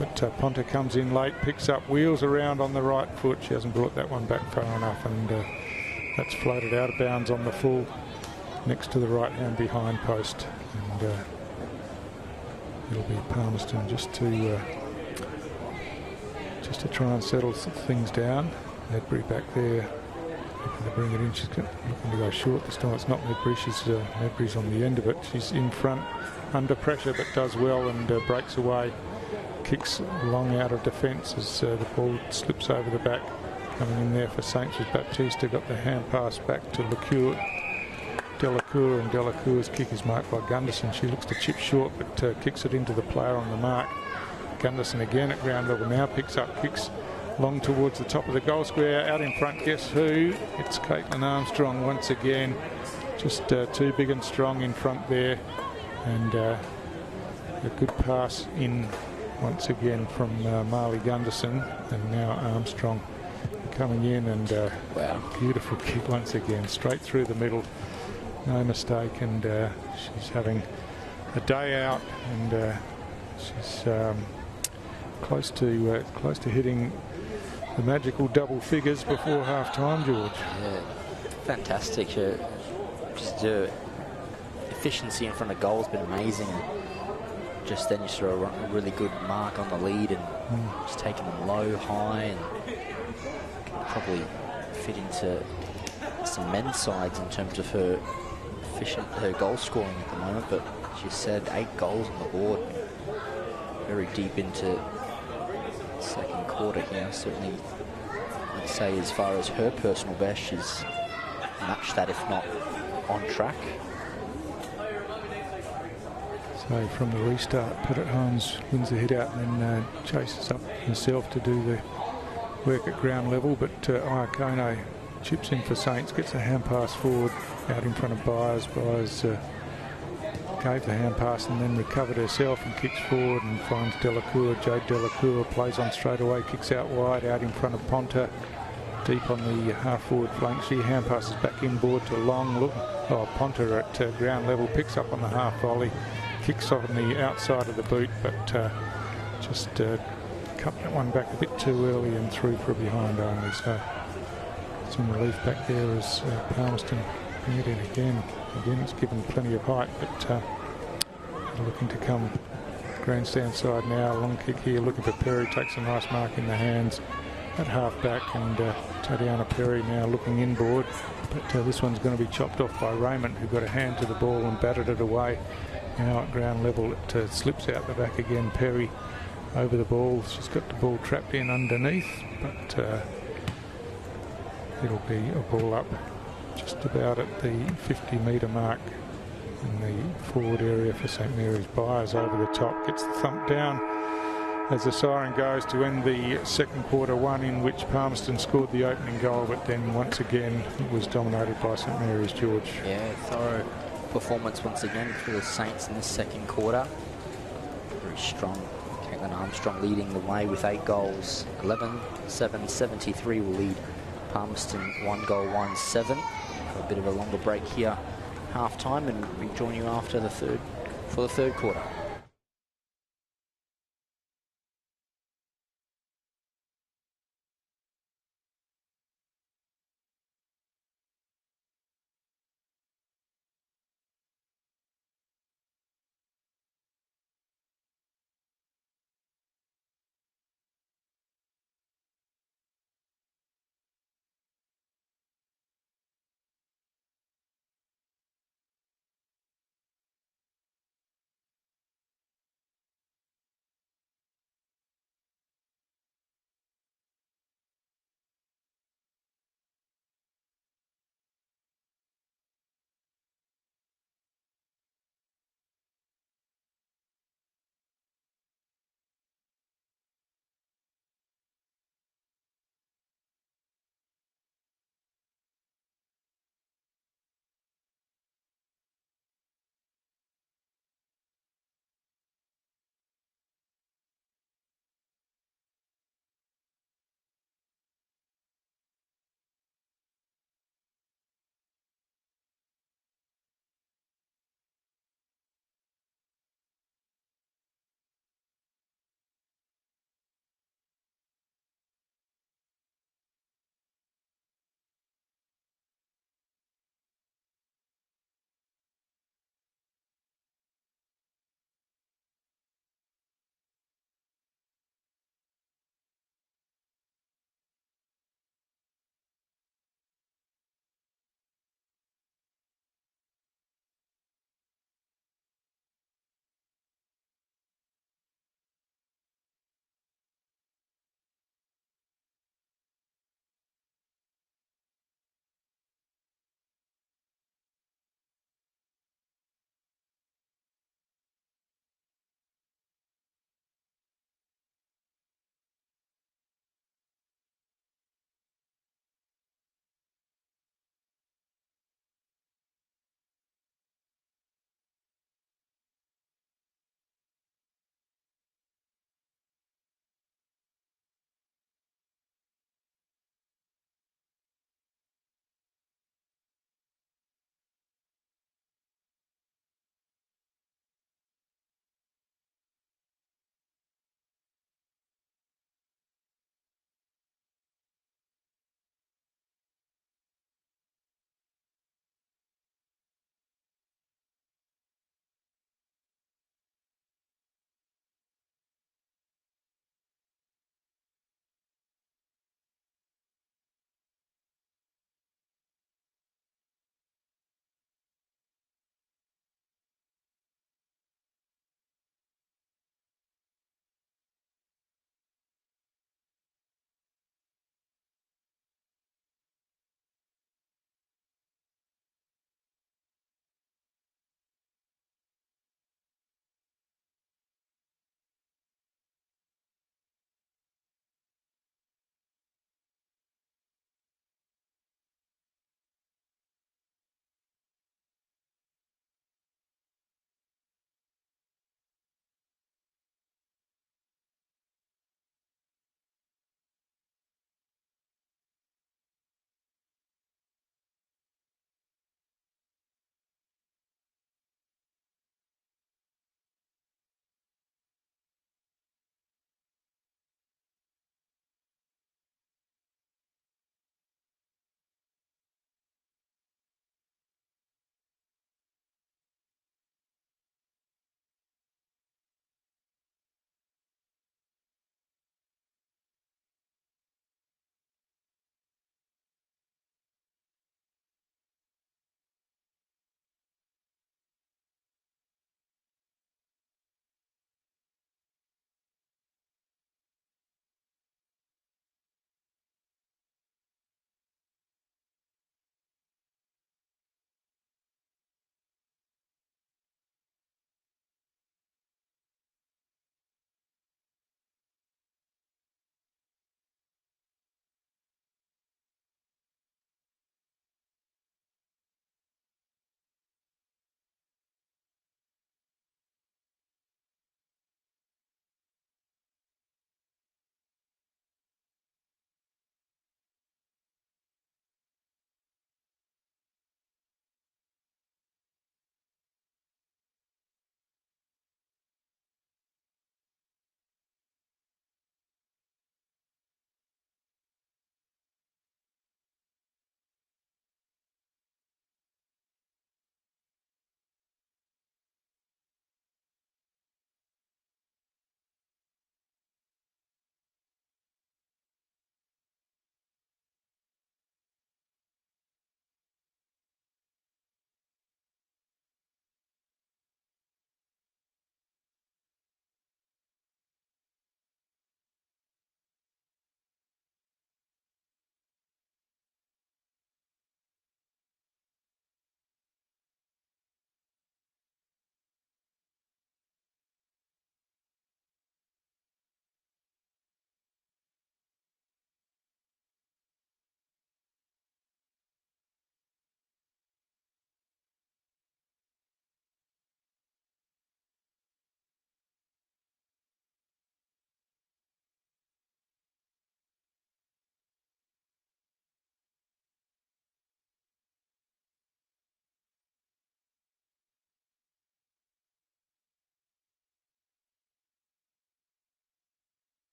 but Ponta comes in late, picks up, wheels around on the right foot. She hasn't brought that one back far enough, and that's floated out of bounds on the full next to the right hand behind post. And it'll be Palmerston just to try and settle things down. Medbury back there, looking to bring it in. She's looking to go short this time. It's not Medbury. Medbury's on the end of it. She's in front, under pressure, but does well and breaks away. Kicks long out of defence as the ball slips over the back. Coming in there for Saints was Baptista. Got the hand pass back to Delacour, and Delacour's kick is marked by Gunderson. She looks to chip short, but kicks it into the player on the mark. Gunderson again at ground level now, picks up kicks long towards the top of the goal square. Out in front, guess who? It's Caitlin Armstrong once again. Just too big and strong in front there. And a good pass in once again from Marley Gunderson. And now Armstrong coming in, and wow, beautiful kick once again, straight through the middle. No mistake, and she's having a day out, and she's close to hitting the magical double figures before half time, George. Yeah, fantastic. Just the efficiency in front of goal has been amazing. Just then you saw a really good mark on the lead, and just taking them low, high, and can probably fit into some men's sides in terms of her goal scoring at the moment. But she said 8 goals on the board, very deep into second quarter here. Certainly, I'd say as far as her personal best, she's matched that, if not on track. So from the restart, Pettit Holmes wins the hit out and then chases up himself to do the work at ground level, but Iacono chips in for Saints, gets a hand pass forward out in front of Byers. Byers gave the hand pass and then recovered herself and kicks forward and finds Delacour. Jade Delacour plays on straight away, kicks out wide, out in front of Ponta, deep on the half forward flank. She hand passes back inboard to Long. Look, Ponta at ground level, picks up on the half volley, kicks off on the outside of the boot, but just cut that one back a bit too early and through for a behind only. So some relief back there as Palmerston bring it in again. Again, it's given plenty of height, but looking to come grandstand side now. Long kick here, looking for Perry, takes a nice mark in the hands at half back, and Tatiana Perry now looking inboard, but this one's going to be chopped off by Raymond, who got a hand to the ball and batted it away. Now at ground level, it slips out the back again. Perry over the ball. She's got the ball trapped in underneath, but it'll be a ball up just about at the 50-metre mark in the forward area for St Mary's. Byers over the top, gets the thump down as the siren goes to end the second quarter, one in which Palmerston scored the opening goal, but then once again it was dominated by St Mary's, George. Yeah, thorough performance once again for the Saints in this second quarter. Very strong. Caitlin Armstrong leading the way with 8 goals. 11-7, 73 will lead Palmerston 1 goal, 1-7. A bit of a longer break here, half time, and we join you after for the third quarter.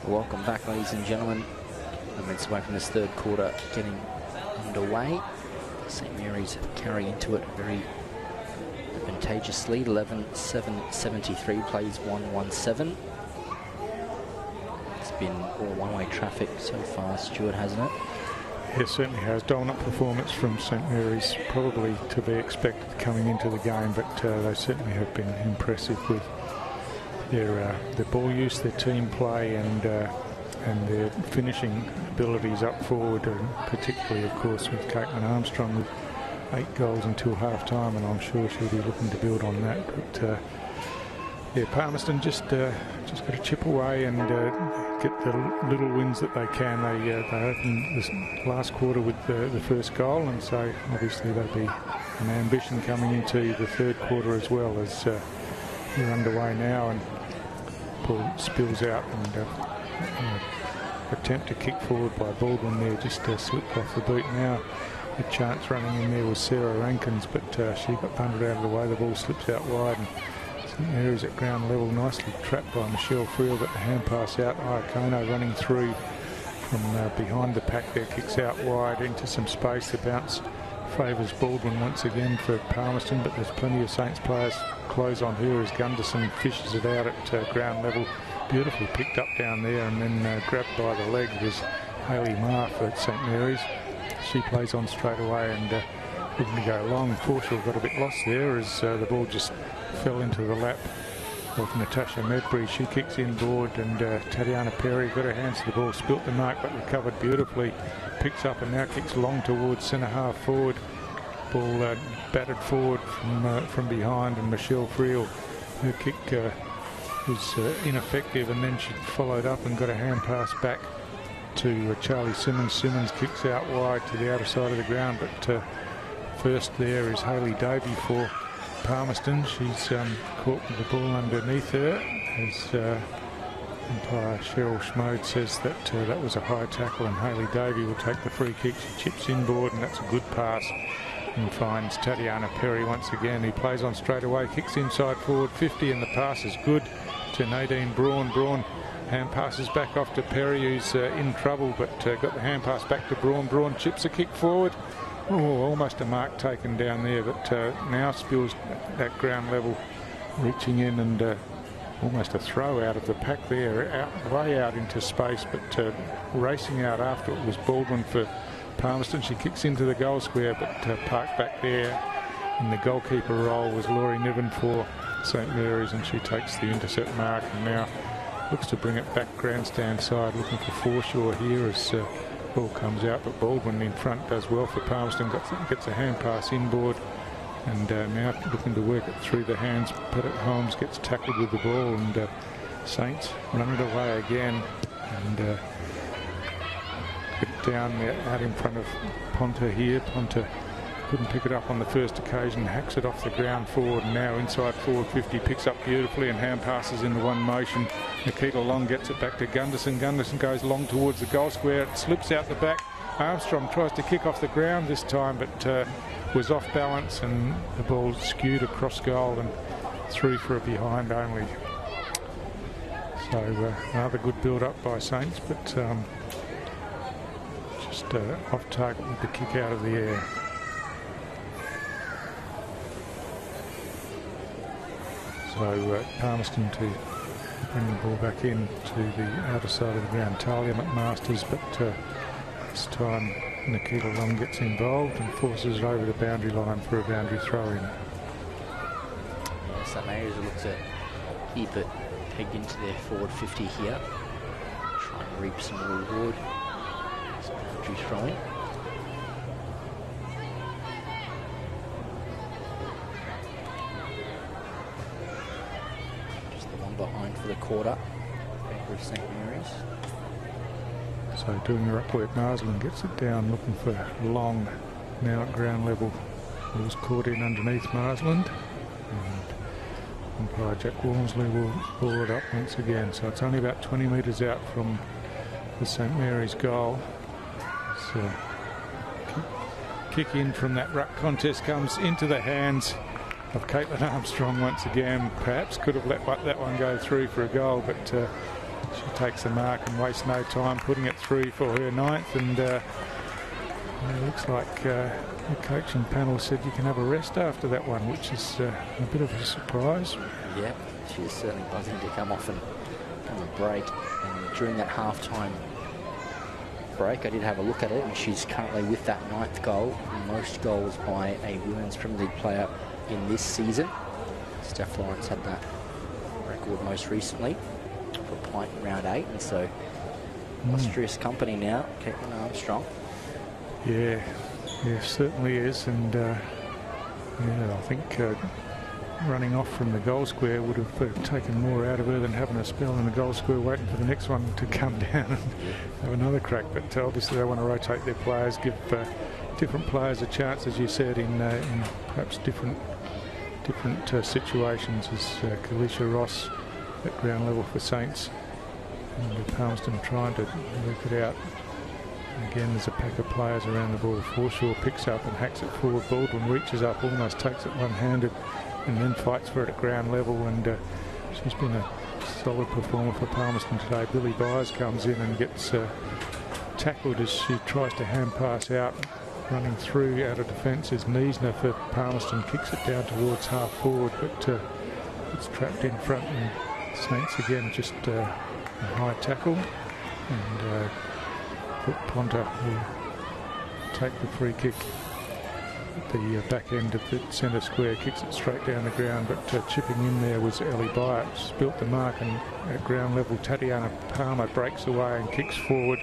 Welcome back, ladies and gentlemen. Minutes away from this third quarter getting underway. St. Mary's carry into it very advantageous lead, 11-7-73, plays 1-1-7. It's been all one-way traffic so far, Stuart, hasn't it? It certainly has. Dominant performance from St. Mary's, probably to be expected coming into the game, but they certainly have been impressive with their ball use, their team play, and their finishing abilities up forward, and particularly, of course, with Caitlin Armstrong with 8 goals until half-time, and I'm sure she'll be looking to build on that. But yeah, Palmerston just got to chip away and get the little wins that they can. They opened this last quarter with the first goal, and so obviously that'll be an ambition coming into the third quarter as well, as we're underway now, and ball spills out, and attempt to kick forward by Baldwin there, just slipped off the boot. Now a chance running in there was Sarah Rankins, but she got punted out of the way. The ball slips out wide, and St. Mary's at ground level, nicely trapped by Michelle Friel, but the hand pass out. Iacono running through from behind the pack there, kicks out wide into some space. The bounce favours Baldwin once again for Palmerston, but there's plenty of Saints players close on her as Gunderson fishes it out at ground level. Beautifully picked up down there, and then grabbed by the leg was Hayley Marr for St. Mary's. She plays on straight away and looking to go long. Forshaw got a bit lost there as the ball just fell into the lap of Natasha Medbury. She kicks inboard, and Tatiana Perry got her hands to the ball, spilt the mark but recovered beautifully, picks up and now kicks long towards centre half forward. Ball batted forward from behind, and Michelle Friel, her kick was ineffective, and then she followed up and got a hand pass back to Charlie Simmons. Simmons kicks out wide to the outer side of the ground, but first there is Hayley Davey for Palmerston. She's caught with the ball underneath her, as umpire Cheryl Schmode says that that was a high tackle, and Hayley Davey will take the free kick. She chips inboard, and that's a good pass, and finds Tatiana Perry once again. He plays on straight away, kicks inside forward 50, and the pass is good to Nadine Braun. Braun hand passes back off to Perry, who's in trouble, but got the hand pass back to Braun. Braun chips a kick forward. Oh, almost a mark taken down there, but now spills at ground level, reaching in, and almost a throw out of the pack there, way out into space, but racing out after it was Baldwin for Palmerston. She kicks into the goal square, but parked back there in the goalkeeper role was Laurie Niven for St. Mary's, and she takes the intercept mark, and now looks to bring it back grandstand side, looking for Forshaw here as ball comes out, but Baldwin in front does well for Palmerston, gets a hand pass inboard, and now looking to work it through the hands. Pettit Holmes gets tackled with the ball, and Saints run it away again, and get down out in front of Ponta here. Ponta couldn't pick it up on the first occasion, hacks it off the ground forward, and now inside forward 50, picks up beautifully and hand passes into one motion. Nikita Long gets it back to Gunderson. Gunderson goes long towards the goal square, it slips out the back. Armstrong tries to kick off the ground this time, but was off balance, and the ball skewed across goal and through for a behind only. So another good build up by Saints, but just off target with the kick out of the air. So Palmerston to bring the ball back in to the outer side of the ground. Talia McMasters, but this time Nikita Long gets involved and forces it over the boundary line for a boundary throw-in. Yeah, St. Mary's will look to keep it pegged into their forward 50 here. Try and reap some reward. Some boundary throwing. Behind for the quarter, for St. Mary's. So doing the ruck work, Marsland gets it down, looking for Long, now at ground level. Ball's caught in underneath Marsland, and umpire Jack Walmsley will ball it up once again. So it's only about 20 metres out from the St. Mary's goal. So kick in from that ruck contest comes into the hands of Caitlin Armstrong once again. Perhaps could have let that one go through for a goal, but she takes the mark and wastes no time putting it through for her 9th, and it looks like the coaching panel said you can have a rest after that one, which is a bit of a surprise. Yeah, she's certainly buzzing to come off and have a break. And during that half-time break, I did have a look at it, and she's currently with that 9th goal, most goals by a Women's Premier League player in this season. Steph Lawrence had that record most recently for a point in round 8, and so illustrious company now, Caitlin Armstrong. Yeah, certainly is, and yeah, I think running off from the goal square would have taken more out of her than having a spell in the goal square waiting for the next one to come down and have another crack. But obviously they want to rotate their players, give different players a chance, as you said, in perhaps different situations, as Kalisha Ross at ground level for Saints, and Palmerston trying to work it out. Again, there's a pack of players around the ball. Forshaw picks up and hacks it forward. Baldwin reaches up, almost takes it one-handed, and then fights for it at ground level. And she's been a solid performer for Palmerston today. Billy Byers comes in and gets tackled as she tries to hand pass out. Running through out of defence is Niesner for Palmerston. Kicks it down towards half forward, but it's trapped in front. And Saints again just a high tackle. And Ponta will take the free kick at the back end of the centre square, kicks it straight down the ground, but chipping in there was Ellie Byers. Built the mark, and at ground level Tatiana Palmer breaks away and kicks forward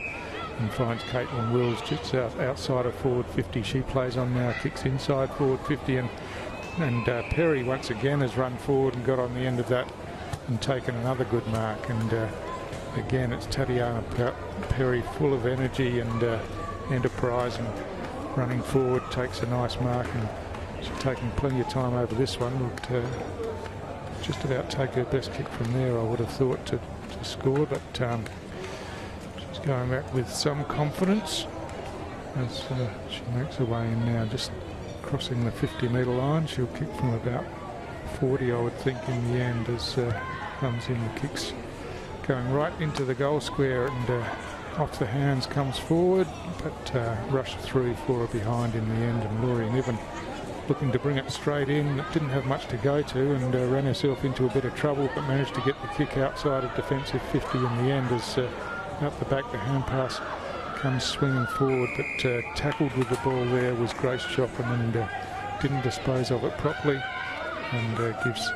and finds Caitlin Wills just outside of forward 50. She plays on now, kicks inside forward 50, and Perry once again has run forward and got on the end of that and taken another good mark. And again, it's Tatiana Perry, full of energy and enterprise, and running forward, takes a nice mark, and she's taking plenty of time over this one. Would just about take her best kick from there, I would have thought, to score, but she's going back with some confidence as she makes her way in now, just crossing the 50-metre line. She'll kick from about 40, I would think, in the end, as comes in the kicks going right into the goal square, and off the hands comes forward, but rushed through for her behind in the end. And Laurie Niven looking to bring it straight in, didn't have much to go to, and ran herself into a bit of trouble, but managed to get the kick outside of defensive 50 in the end, as out the back the hand pass comes swinging forward, but tackled with the ball there was Grace Chopin, and didn't dispose of it properly, and gives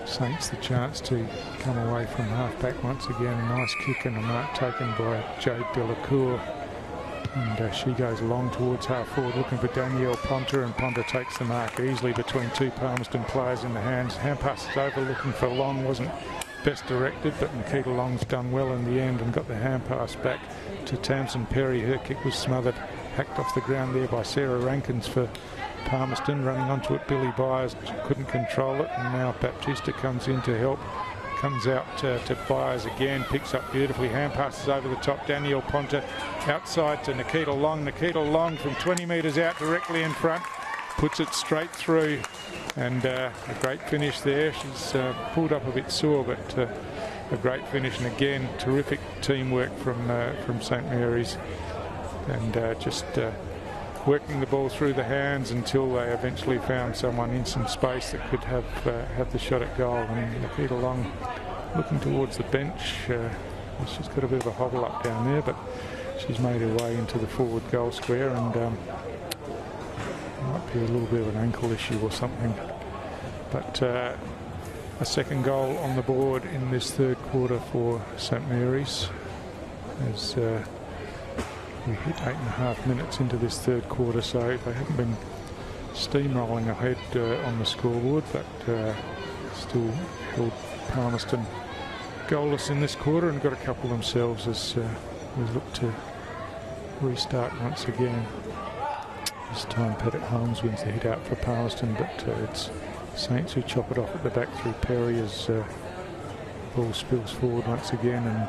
Saints the chance to come away from half-back once again. A nice kick and a mark taken by Jade Delacour, and she goes long towards half-forward looking for Danielle Ponta, and Ponta takes the mark easily between two Palmerston players in the hands. Hand passes over looking for Long, wasn't best directed, but Nikita Long's done well in the end and got the hand pass back to Tamsin Perry. Her kick was smothered, hacked off the ground there by Sarah Rankins for Palmerston. Running onto it, Billy Byers couldn't control it, and now Baptista comes in to help. Comes out to Byers again, picks up beautifully, hand passes over the top. Danielle Ponta outside to Nikita Long. Nikita Long from 20 metres out directly in front, puts it straight through, and a great finish there. She's pulled up a bit sore, but a great finish, and again terrific teamwork from St Mary's, and just working the ball through the hands until they eventually found someone in some space that could have the shot at goal. And Nikita Long looking towards the bench. She's got a bit of a hobble up down there, but she's made her way into the forward goal square, and might be a little bit of an ankle issue or something. But a second goal on the board in this third quarter for St Mary's, as we hit 8.5 minutes into this third quarter, so they haven't been steamrolling ahead on the scoreboard, but still held Palmerston goalless in this quarter, and got a couple themselves as we look to restart once again. This time Pettit Holmes wins the hit out for Palmerston, but it's Saints who chop it off at the back through Perry as ball spills forward once again, and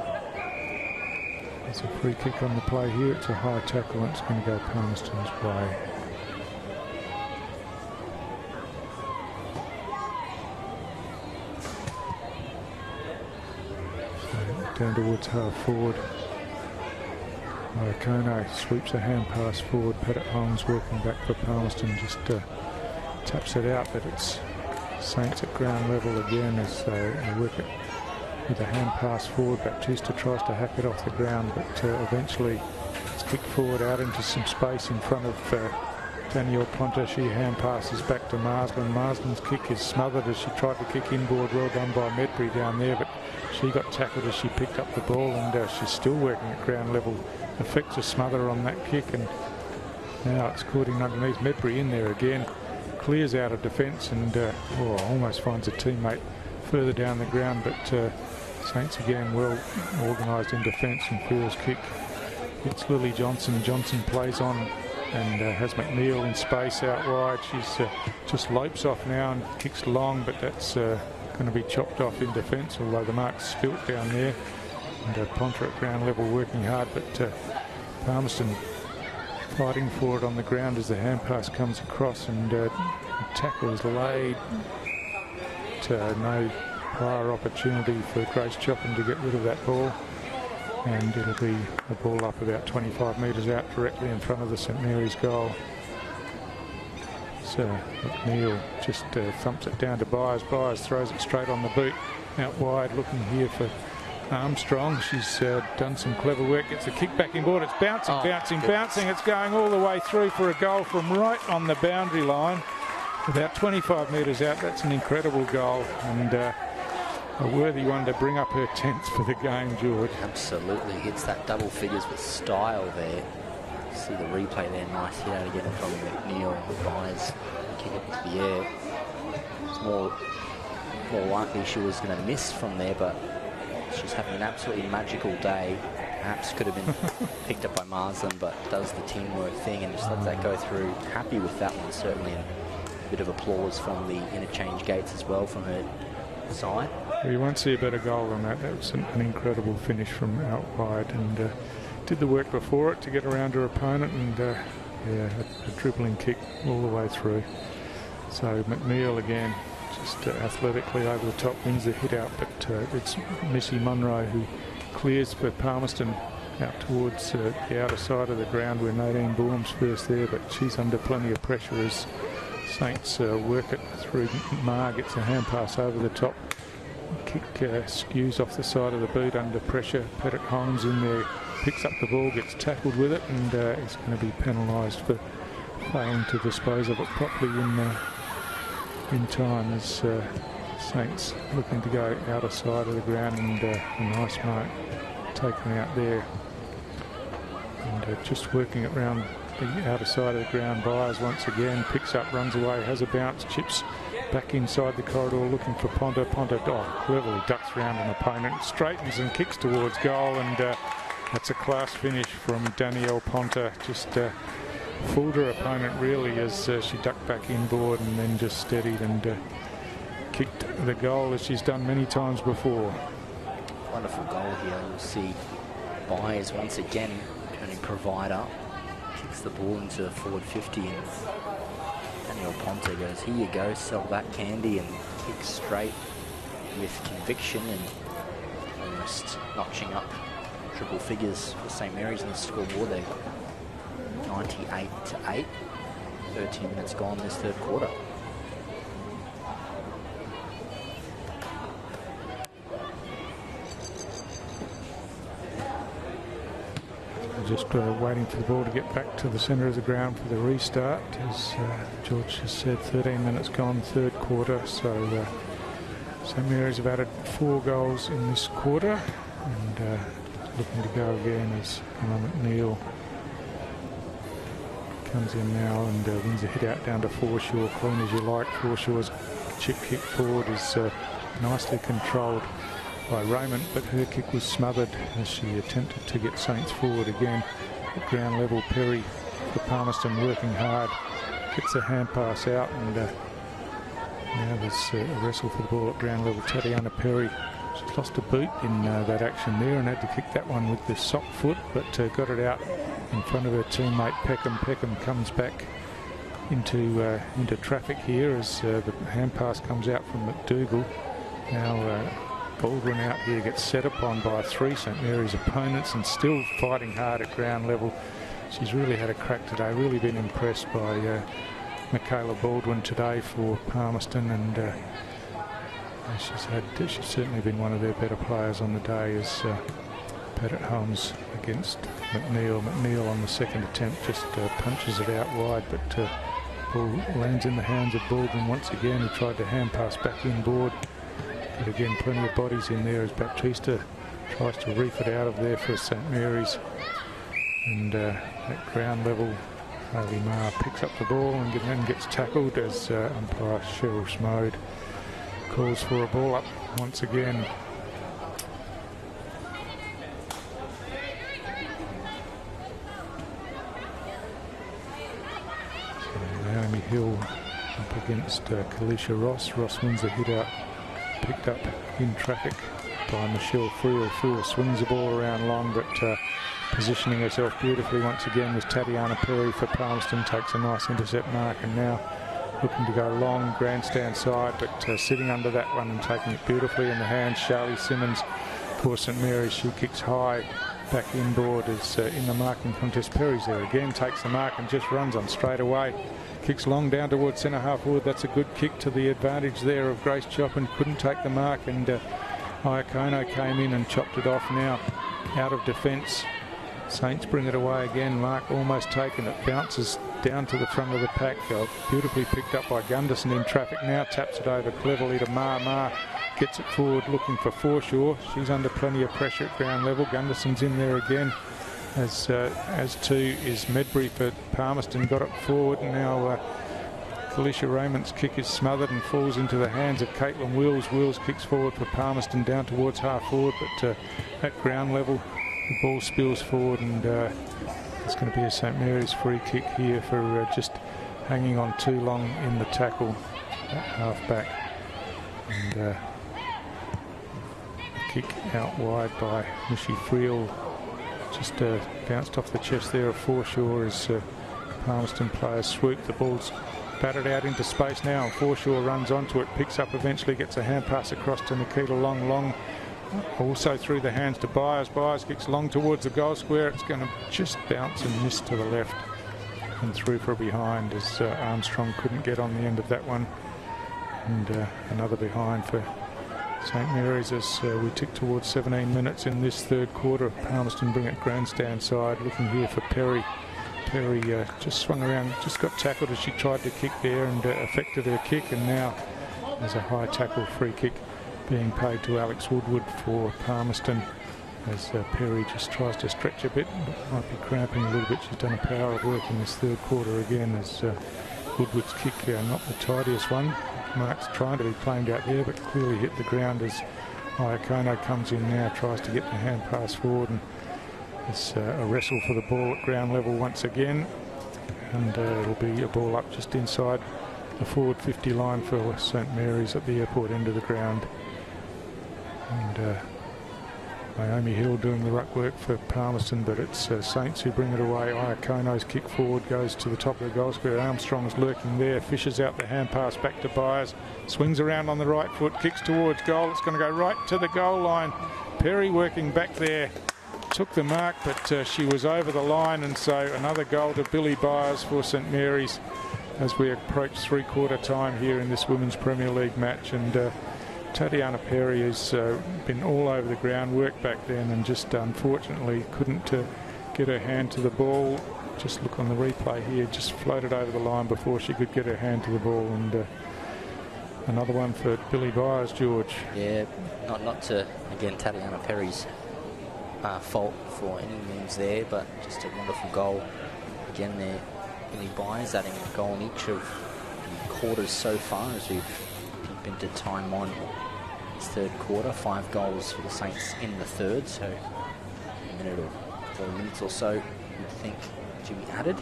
there's a free kick on the play here. It's a high tackle, and it's going to go Palmerston's way. So down towards half forward. Kono sweeps a hand pass forward. Paddock Holmes working back for Palmerston, just taps it out, but it's Saints at ground level again as they work it with a hand pass forward. Baptista tries to hack it off the ground, but eventually it's kicked forward out into some space in front of Danielle Ponta. She hand passes back to Marsden. Marsden's kick is smothered as she tried to kick inboard. Well done by Medbury down there, but she got tackled as she picked up the ball, and she's still working at ground level. Affects a smother on that kick, and now it's caught in underneath. Medbury in there again, clears out of defence, and almost finds a teammate further down the ground, but Saints again well organised in defence, and Field's kick hits Lily Johnson. Johnson plays on and has McNeil in space out wide. She's just lopes off now and kicks long, but that's going to be chopped off in defence, although the mark's spilt down there. And Ponta at ground level working hard, but Palmerston fighting for it on the ground as the hand pass comes across, and the tackle is laid. No prior opportunity for Grace Choppin to get rid of that ball, and it'll be a ball up about 25 metres out directly in front of the St Mary's goal. So McNeil just thumps it down to Byers. Byers throws it straight on the boot out wide, looking here for Armstrong. She's done some clever work, gets the kick back inboard. It's bouncing, bouncing. It's going all the way through for a goal from right on the boundary line, about 25 metres out. That's an incredible goal, and a worthy one to bring up her 10th for the game, George. Absolutely, hits that double figures with style there. See the replay there, nice hit out again from McNeil. Byers kick it into the air. It's more likely she was going to miss from there, but she's having an absolutely magical day. Perhaps could have been picked up by Marsden, but does the teamwork thing and just lets that go through. Happy with that one, certainly. A bit of applause from the interchange gates as well from her side. Well, you won't see a better goal than that. That was an incredible finish from out wide, and did the work before it to get around her opponent, and a dribbling kick all the way through. So McNeil again, just athletically over the top, wins the hit out, but it's Missy Munro who clears for Palmerston out towards the outer side of the ground where Nadine Bourne's first there, but she's under plenty of pressure as Saints work it through. Marr gets a hand pass over the top. Kick skews off the side of the boot under pressure. Paddock Holmes in there, picks up the ball, gets tackled with it, and is going to be penalised for failing to dispose of it properly in time, as Saints looking to go outer side of the ground, and a nice mark taken out there. And just working it around the outer side of the ground. Byers once again picks up, runs away, has a bounce, chips back inside the corridor looking for Ponta. Ponta cleverly ducks around an opponent, straightens and kicks towards goal, and that's a class finish from Danielle Ponta. Just fooled her opponent really as she ducked back inboard and then just steadied and kicked the goal as she's done many times before. Wonderful goal here. You'll see Byers once again turning provider, kicks the ball into the forward 50, and Danielle Ponta goes, here you go, sell that candy, and kicks straight with conviction and almost notching up triple figures for St Mary's in the scoreboard. They're 98-8, 13 minutes gone this third quarter. Just waiting for the ball to get back to the centre of the ground for the restart. As George has said, 13 minutes gone, third quarter. So St Mary's have added 4 goals in this quarter, and looking to go again as McNeil comes in now and wins a hit out down to Forshaw. Clean as you like. Forshaw's chip kick forward is nicely controlled by Raymond, but her kick was smothered as she attempted to get Saints forward again. At ground level, Perry for Palmerston working hard, gets a hand pass out, and now there's a wrestle for the ball at ground level. Tatiana Perry, she's lost a boot in that action there and had to kick that one with the sock foot, but got it out in front of her teammate Peckham. Peckham comes back into traffic here as the hand pass comes out from McDougall. Now Baldwin out here gets set upon by 3 St Mary's opponents and still fighting hard at ground level. She's really had a crack today, really been impressed by Michaela Baldwin today for Palmerston, and she's certainly been one of their better players on the day as Pettit Holmes against McNeil. McNeil on the second attempt just punches it out wide, but ball lands in the hands of Baldwin once again. He tried to hand pass back inboard, but again plenty of bodies in there as Baptista tries to reef it out of there for St Mary's. And at ground level, Hayley Marr picks up the ball and then gets tackled as umpire Cheryl Schmode calls for a ball up once again. So Naomi Hill up against Kalisha Ross. Ross wins the hit out, picked up in traffic by Michelle Friel. Friel swings the ball around long, but positioning herself beautifully once again was Tatiana Perry for Palmerston. Takes a nice intercept mark and now looking to go long grandstand side, but sitting under that one and taking it beautifully in the hands. Charlie Simmons for St Mary's. She kicks high back inboard as in the marking contest. Perry's there again, takes the mark and just runs on straight away. Kicks long down towards centre half forward. That's a good kick to the advantage there of Grace Chopin. Couldn't take the mark, and Iacono came in and chopped it off now out of defence. Saints bring it away again. Mark almost taken. It bounces down to the front of the pack. Beautifully picked up by Gunderson in traffic. Now taps it over cleverly to Marr. Marr gets it forward looking for Forshaw. She's under plenty of pressure at ground level. Gunderson's in there again, as too is Medbury for Palmerston. Got it forward, and now Felicia Raymond's kick is smothered and falls into the hands of Caitlin Wills. Wills kicks forward for Palmerston down towards half forward, but at ground level the ball spills forward, and it's going to be a St Mary's free kick here for just hanging on too long in the tackle at half back. And a kick out wide by Michie Friel, just bounced off the chest there of Forshaw as Palmerston players swoop. The ball's battered out into space now, and Forshaw runs onto it, picks up eventually, gets a hand pass across to Nikita Long. Also through the hands to Byers. Byers kicks long towards the goal square. It's going to just bounce and miss to the left and through for a behind, as Armstrong couldn't get on the end of that one. And another behind for St Mary's as we tick towards 17 minutes in this third quarter. Palmerston bring it grandstand side, looking here for Perry. Perry just swung around, just got tackled as she tried to kick there and affected her kick, and now there's a high tackle free kick being paid to Alex Woodward for Palmerston as Perry just tries to stretch a bit, but might be cramping a little bit. She's done a power of work in this third quarter again as Woodward's kick not the tidiest one. Mark's trying to be claimed out there, but clearly hit the ground as Iacono comes in now, tries to get the hand pass forward, and it's a wrestle for the ball at ground level once again, and it'll be a ball up just inside the forward 50 line for St Mary's at the airport end of the ground. And Naomi Hill doing the ruck work for Palmerston, but it's Saints who bring it away. Iacono's kick forward goes to the top of the goal square. Armstrong's lurking there, fishes out the hand pass back to Byers, swings around on the right foot, kicks towards goal. It's going to go right to the goal line. Perry working back there, took the mark, but she was over the line, and so another goal to Billy Byers for St Mary's as we approach three-quarter time here in this Women's Premier League match. And Tatiana Perry has been all over the ground, worked back then, and just unfortunately couldn't get her hand to the ball. Just look on the replay here, just floated over the line before she could get her hand to the ball. And another one for Billy Byers, George. Yeah, not to, again, Tatiana Perry's fault for any means there, but just a wonderful goal. Again there, Billy Byers adding a goal in each of the quarters so far as we've been to time on this third quarter. 5 goals for the Saints in the third, so a minute or 4 minutes or so you'd think to be added.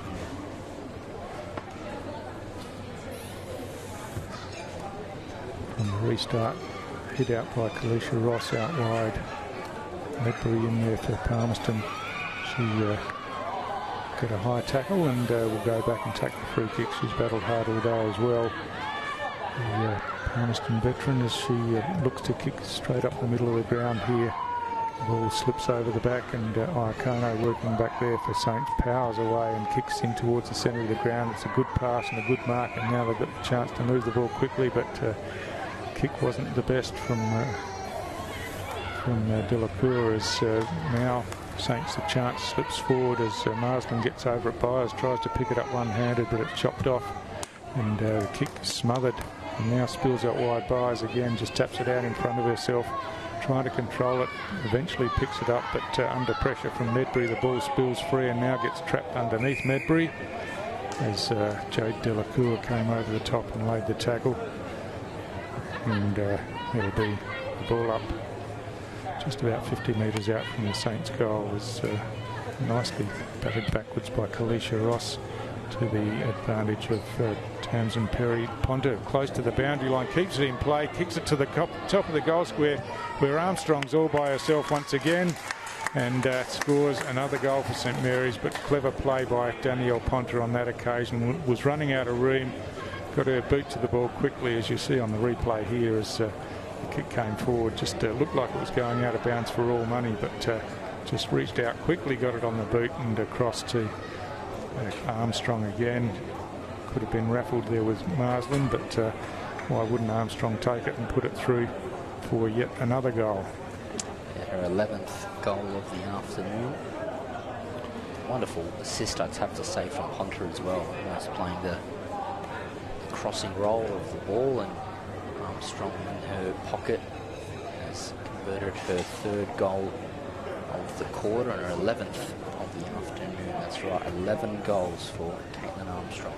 From the restart, hit out by Kalisha Ross out wide. Medbury in there for Palmerston. She got a high tackle and will go back and take the free kick. She's battled hard all day as well. the Palmerston veteran, as she looks to kick straight up the middle of the ground here. The ball slips over the back, and Iacono working back there for Saints powers away and kicks in towards the centre of the ground. It's a good pass and a good mark, and now they've got the chance to move the ball quickly, but kick wasn't the best from Delacour, as now Saints the chance slips forward as Marsden gets over at Byers, tries to pick it up one-handed, but it's chopped off, and the kick smothered, and now spills out wide. Byers again just taps it out in front of herself, trying to control it, eventually picks it up, but under pressure from Medbury, the ball spills free and now gets trapped underneath Medbury as Jade Delacour came over the top and laid the tackle, and it'll be the ball up just about 50 metres out from the Saints goal. Was nicely batted backwards by Kalisha Ross to the advantage of Tamsin Perry. Ponter close to the boundary line, keeps it in play, kicks it to the top of the goal square, where Armstrong's all by herself once again, and scores another goal for St Mary's. But clever play by Danielle Ponter on that occasion. Was running out of room, got her boot to the ball quickly, as you see on the replay here, as the kick came forward. Just looked like it was going out of bounds for all money, but just reached out quickly, got it on the boot and across to Armstrong again. Could have been raffled there with Marsden, but why wouldn't Armstrong take it and put it through for yet another goal? Yeah, her 11th goal of the afternoon. Wonderful assist, I'd have to say, from Ponter as well. Almost playing the crossing role of the ball, and Armstrong in her pocket has converted her 3rd goal of the quarter and her 11th of the afternoon. That's right, 11 goals for Caitlin Armstrong.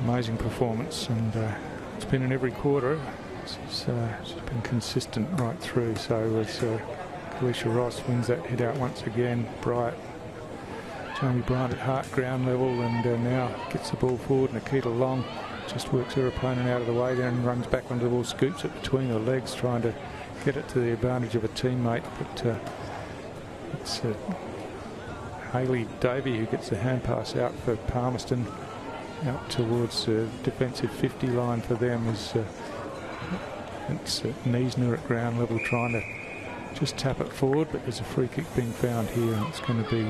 Amazing performance, and it's been in every quarter. She's been consistent right through. So as Kalisha Ross wins that hit out once again, Jamie Bryant at heart ground level, and now gets the ball forward. Nikita Long just works her opponent out of the way, then runs back onto the ball, scoops it between her legs, trying to get it to the advantage of a teammate, but it's Hayley Davey who gets the hand pass out for Palmerston, out towards the defensive 50 line for them. As it's Niesner at ground level trying to just tap it forward, but there's a free kick being found here, and it's going to be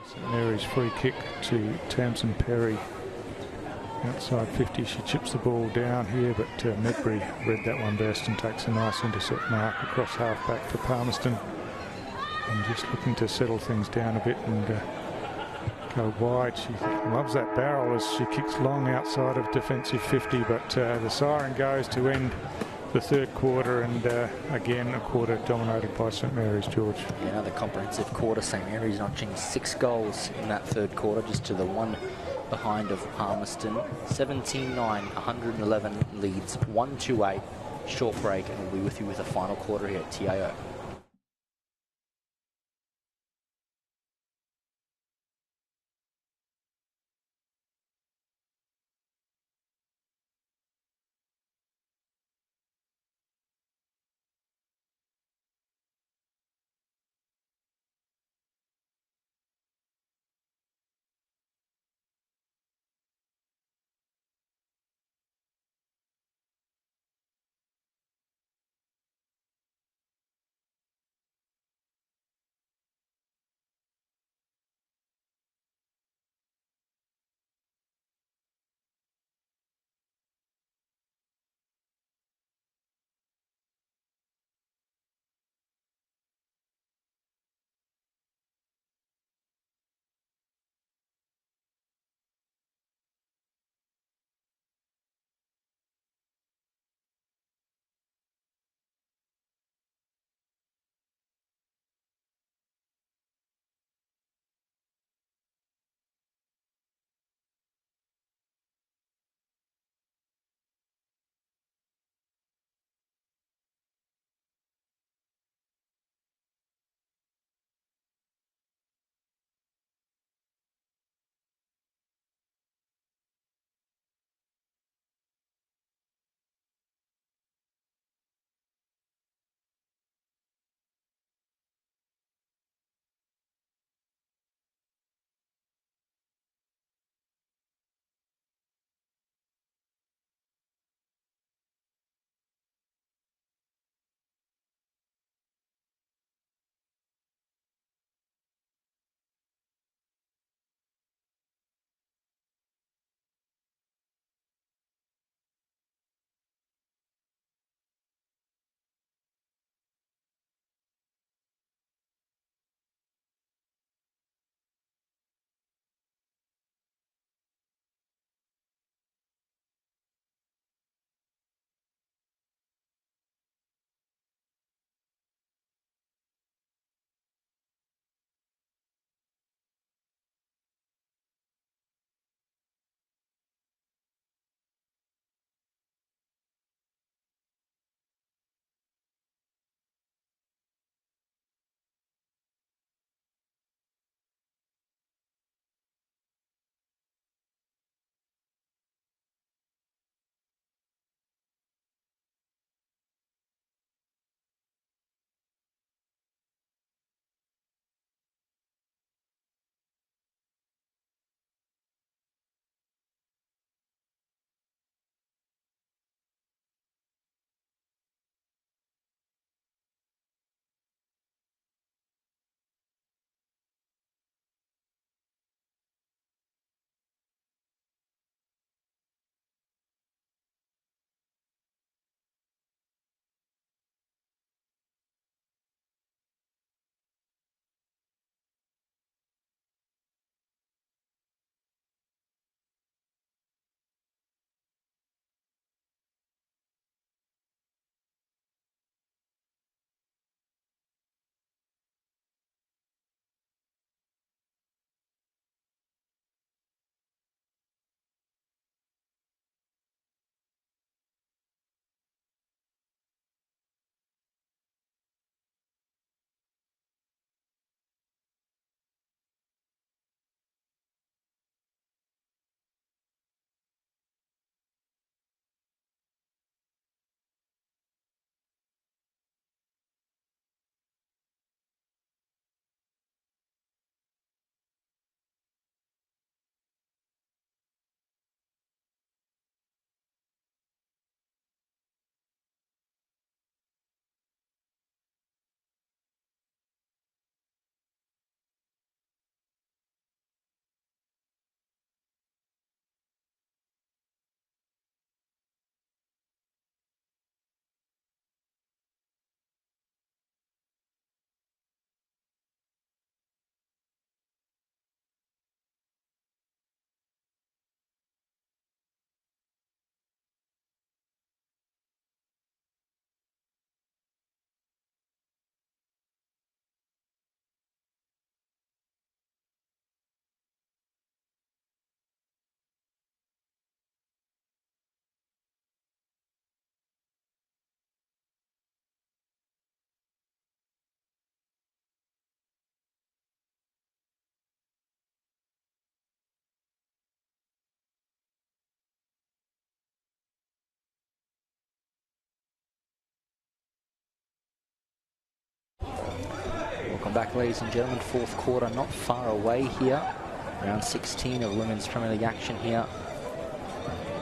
St Mary's free kick to Tamsin Perry. Outside 50, she chips the ball down here, but Medbury read that one best and takes a nice intercept mark across half back for Palmerston, and just looking to settle things down a bit and go wide. She loves that barrel as she kicks long outside of defensive 50, but the siren goes to end the 3rd quarter, and again a quarter dominated by St Mary's, George. Yeah, another comprehensive quarter. St Mary's notching 6 goals in that 3rd quarter, just to the 1 behind of Palmerston. 17-9, 111 leads, 1-2-8, short break, and we'll be with you with a final quarter here at TIO. Welcome back, ladies and gentlemen. Fourth quarter, not far away here. Round 16 of Women's Premier League action here.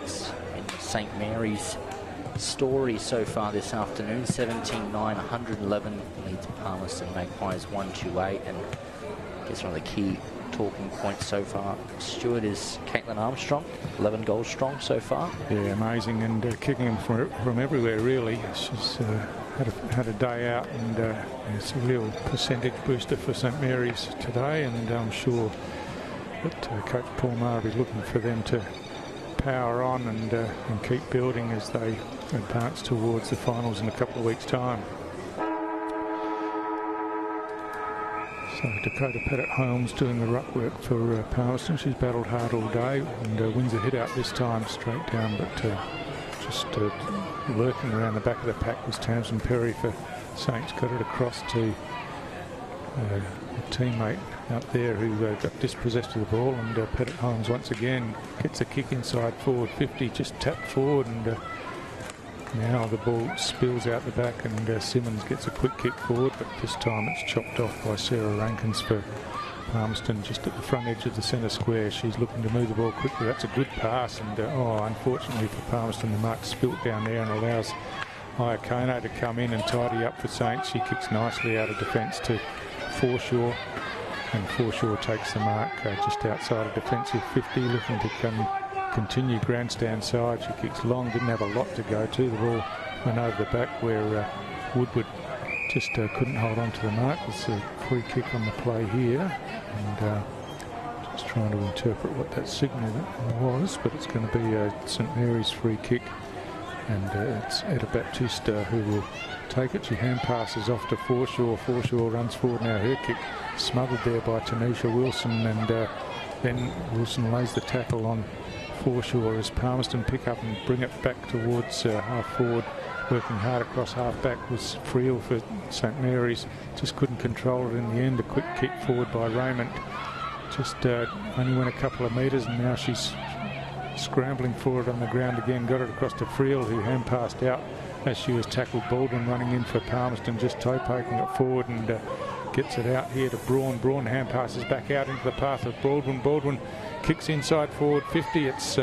It's in St. Mary's story so far this afternoon. 17-9, 111 leads Palmerston Magpies 1-8. And I guess one of the key talking points so far, Stuart, is Caitlin Armstrong, 11 goals strong so far. Yeah, amazing, and kicking them from everywhere really. She's had a day out, and it's a real percentage booster for St. Mary's today, and I'm sure that Coach Paul Maher is looking for them to power on and keep building as they advance towards the finals in a couple of weeks' time. So Dakota Pettit-Holmes doing the ruck work for Palmerston. She's battled hard all day and wins a hit out this time straight down, but just lurking around the back of the pack was Tamsin Perry for Saints. Got it across to a teammate out there who got dispossessed of the ball, and Pettit-Holmes once again gets a kick inside forward 50, just tapped forward, and now the ball spills out the back, and Simmons gets a quick kick forward, but this time it's chopped off by Sarah Rankins for Palmerston, just at the front edge of the centre square. She's looking to move the ball quickly. That's a good pass, and unfortunately for Palmerston, the mark spilt down there and allows Iakono to come in and tidy up for Saints. She kicks nicely out of defence to Forshaw, and Forshaw takes the mark just outside of defensive 50, looking to continue grandstand side. She kicks long, didn't have a lot to go to. The ball went over the back where Woodward just couldn't hold on to the mark. It's a free kick on the play here, and just trying to interpret what that signal was, but it's going to be a St. Mary's free kick, and it's Etta Baptista who will take it. She hand passes off to Forshaw. Forshaw runs forward now. Her kick smothered there by Tanisha Wilson, and then Wilson lays the tackle on Forshaw as Palmerston pick up and bring it back towards half forward. Working hard across half back was Friel for St. Mary's. Just couldn't control it in the end. A quick kick forward by Raymond. Just only went a couple of metres, and now she's scrambling for it on the ground again. Got it across to Friel, who hand passed out as she was tackled. Baldwin running in for Palmerston, just toe poking it forward, and gets it out here to Braun. Braun hand passes back out into the path of Baldwin. Baldwin kicks inside forward 50. It's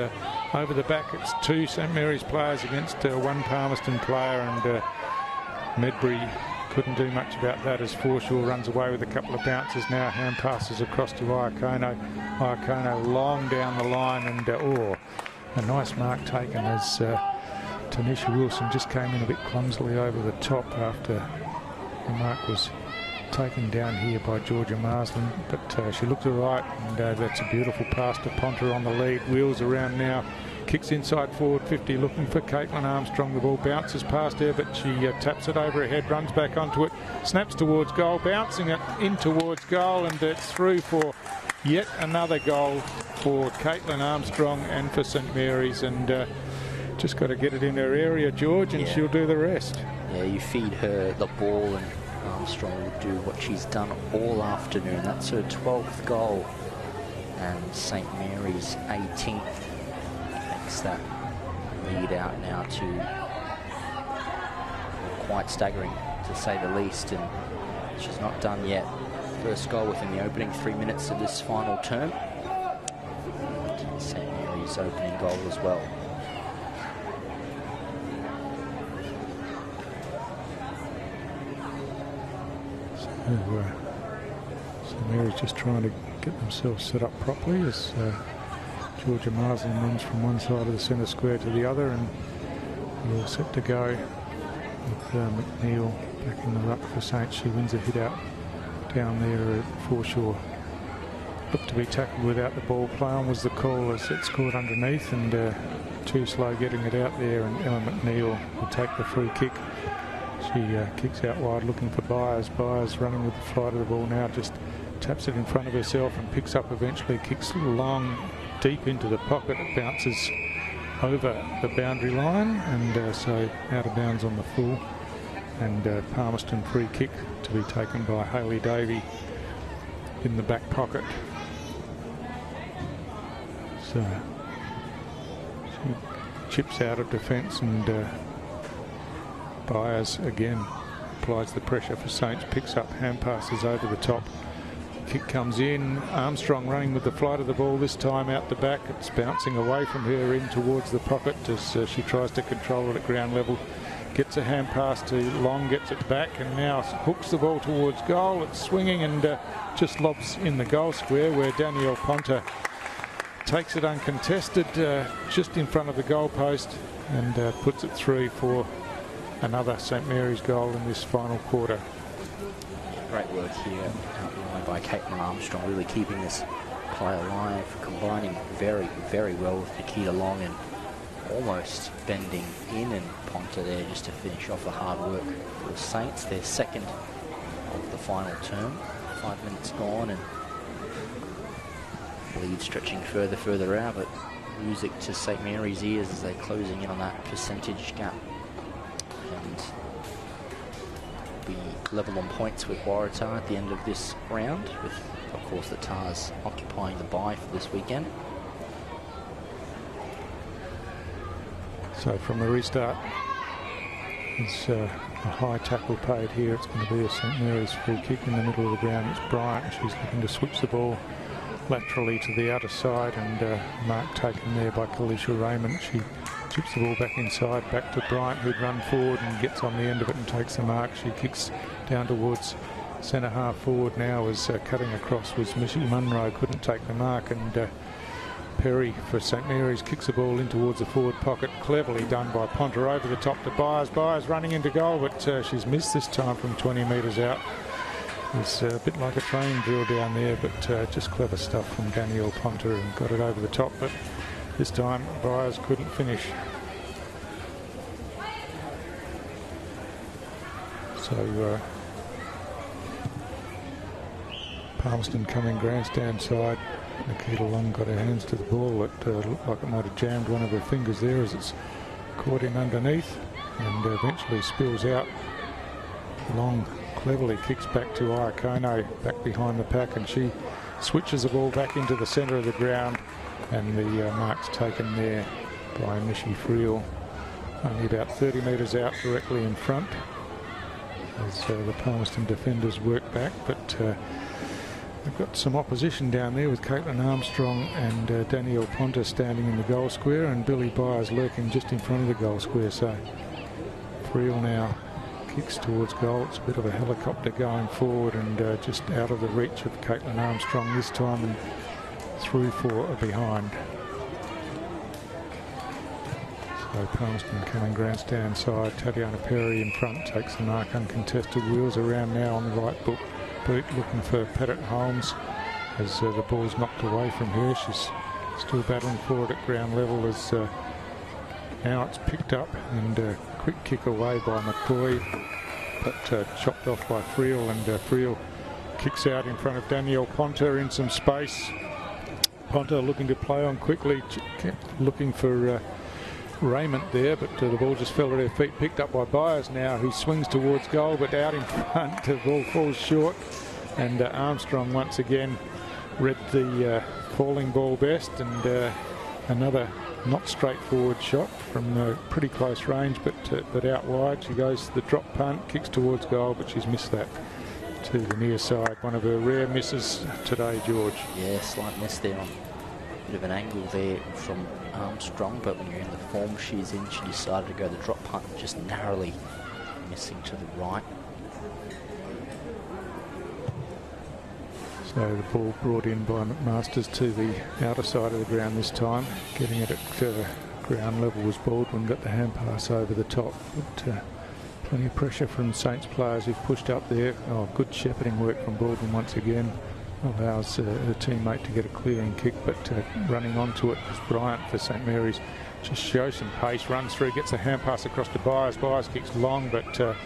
over the back. It's two St. Mary's players against one Palmerston player, and Medbury couldn't do much about that as Forshaw runs away with a couple of bounces. Now hand passes across to Iakono. Iakono long down the line, and a nice mark taken as Tanisha Wilson just came in a bit clumsily over the top after the mark was taken down here by Georgia Marsland, but she looked all right, and that's a beautiful pass to Ponter on the lead. Wheels around now, kicks inside forward 50, looking for Caitlin Armstrong. The ball bounces past her, but she taps it over her head, runs back onto it, snaps towards goal, bouncing it in towards goal, and it's through for yet another goal for Caitlin Armstrong and for St. Mary's, and just got to get it in her area, George, and she'll do the rest. Yeah, you feed her the ball, and Armstrong will do what she's done all afternoon. That's her 12th goal, and St. Mary's 18th. Makes that lead out now to quite staggering, to say the least, and she's not done yet. First goal within the opening 3 minutes of this final term. And St. Mary's opening goal as well. St. Mary's just trying to get themselves set up properly as Georgia Marsland runs from one side of the centre square to the other, and we're all set to go with McNeil back in the ruck for Saints. She wins a hit out down there at Forshaw. Looked to be tackled without the ball. Play on was the call as it's caught underneath, and too slow getting it out there, and Ellen McNeil will take the free kick. She kicks out wide looking for Byers. Byers running with the flight of the ball now, just taps it in front of herself and picks up eventually, kicks long deep into the pocket. It bounces over the boundary line, and so out of bounds on the full, and Palmerston free kick to be taken by Hayley Davey in the back pocket. So she chips out of defence, and Byers again applies the pressure for Saints, picks up, hand passes over the top. Kick comes in, Armstrong running with the flight of the ball this time out the back. It's bouncing away from her in towards the pocket as she tries to control it at ground level. Gets a hand pass to Long, gets it back and now hooks the ball towards goal. It's swinging and just lobs in the goal square where Danielle Ponta takes it uncontested just in front of the goal post and puts it through for another St Mary's goal in this final quarter. Great work here by Caitlin Armstrong, really keeping this play alive, combining very, very well with Nikita Long and almost bending in, and Ponta there just to finish off the hard work for the Saints. Their second of the final term. 5 minutes gone and lead stretching further out, but music to St Mary's ears as they're closing in on that percentage gap. And be level on points with Waratah at the end of this round, with of course the Tars occupying the bye for this weekend. So from the restart, it's a high tackle paid here. It's going to be a St Mary's free kick in the middle of the ground. It's Bryant. She's looking to switch the ball laterally to the outer side, and mark taken there by Kalisha Raymond. She chips the ball back inside, back to Bryant, who'd run forward and gets on the end of it and takes the mark. She kicks down towards centre half forward now as cutting across was Missy Munro, couldn't take the mark, and Perry for St Mary's kicks the ball in towards the forward pocket. Cleverly done by Ponta over the top to Byers. Byers running into goal, but she's missed this time from 20 metres out. It's a bit like a training drill down there, but just clever stuff from Danielle Ponta and got it over the top. But this time Byers couldn't finish. So Palmerston coming grandstand side. Nikita Long got her hands to the ball. It looked like it might have jammed one of her fingers there as it's caught in underneath and eventually spills out. Long cleverly kicks back to Iacono, back behind the pack, and she switches the ball back into the centre of the ground, and the mark's taken there by Mishi Friel, only about 30 metres out directly in front as the Palmerston defenders work back, but they've got some opposition down there with Caitlin Armstrong and Danielle Ponta standing in the goal square, and Billy Byers lurking just in front of the goal square. So Friel now kicks towards goal. It's a bit of a helicopter going forward and just out of the reach of Caitlin Armstrong this time and through for a behind. So Palmerston coming grandstand side. Tatiana Perry in front takes the mark uncontested. Wheels around now on the right boot looking for Pettit Holmes as the ball's knocked away from her. She's still battling for it at ground level as now it's picked up and quick kick away by McCoy, but chopped off by Friel, and Friel kicks out in front of Danielle Ponta in some space. Ponta looking to play on quickly, looking for Raymond there, but the ball just fell at her feet, picked up by Byers now, who swings towards goal, but out in front, the ball falls short, and Armstrong once again read the falling ball best, and another not straightforward shot from pretty close range, but out wide. She goes to the drop punt, kicks towards goal, but she's missed that to the near side. One of her rare misses today, George. Yeah, slight miss there on a bit of an angle there from Armstrong, but when you're in the form she's in, she decided to go the drop punt, just narrowly missing to the right. So the ball brought in by McMasters to the outer side of the ground this time. Getting it at ground level was Baldwin, got the hand pass over the top. But plenty of pressure from Saints players who've pushed up there. Oh, good shepherding work from Baldwin once again. Allows her teammate to get a clearing kick, but running onto it was Bryant for St Mary's. Just shows some pace, runs through, gets a hand pass across to Byers. Byers kicks long, but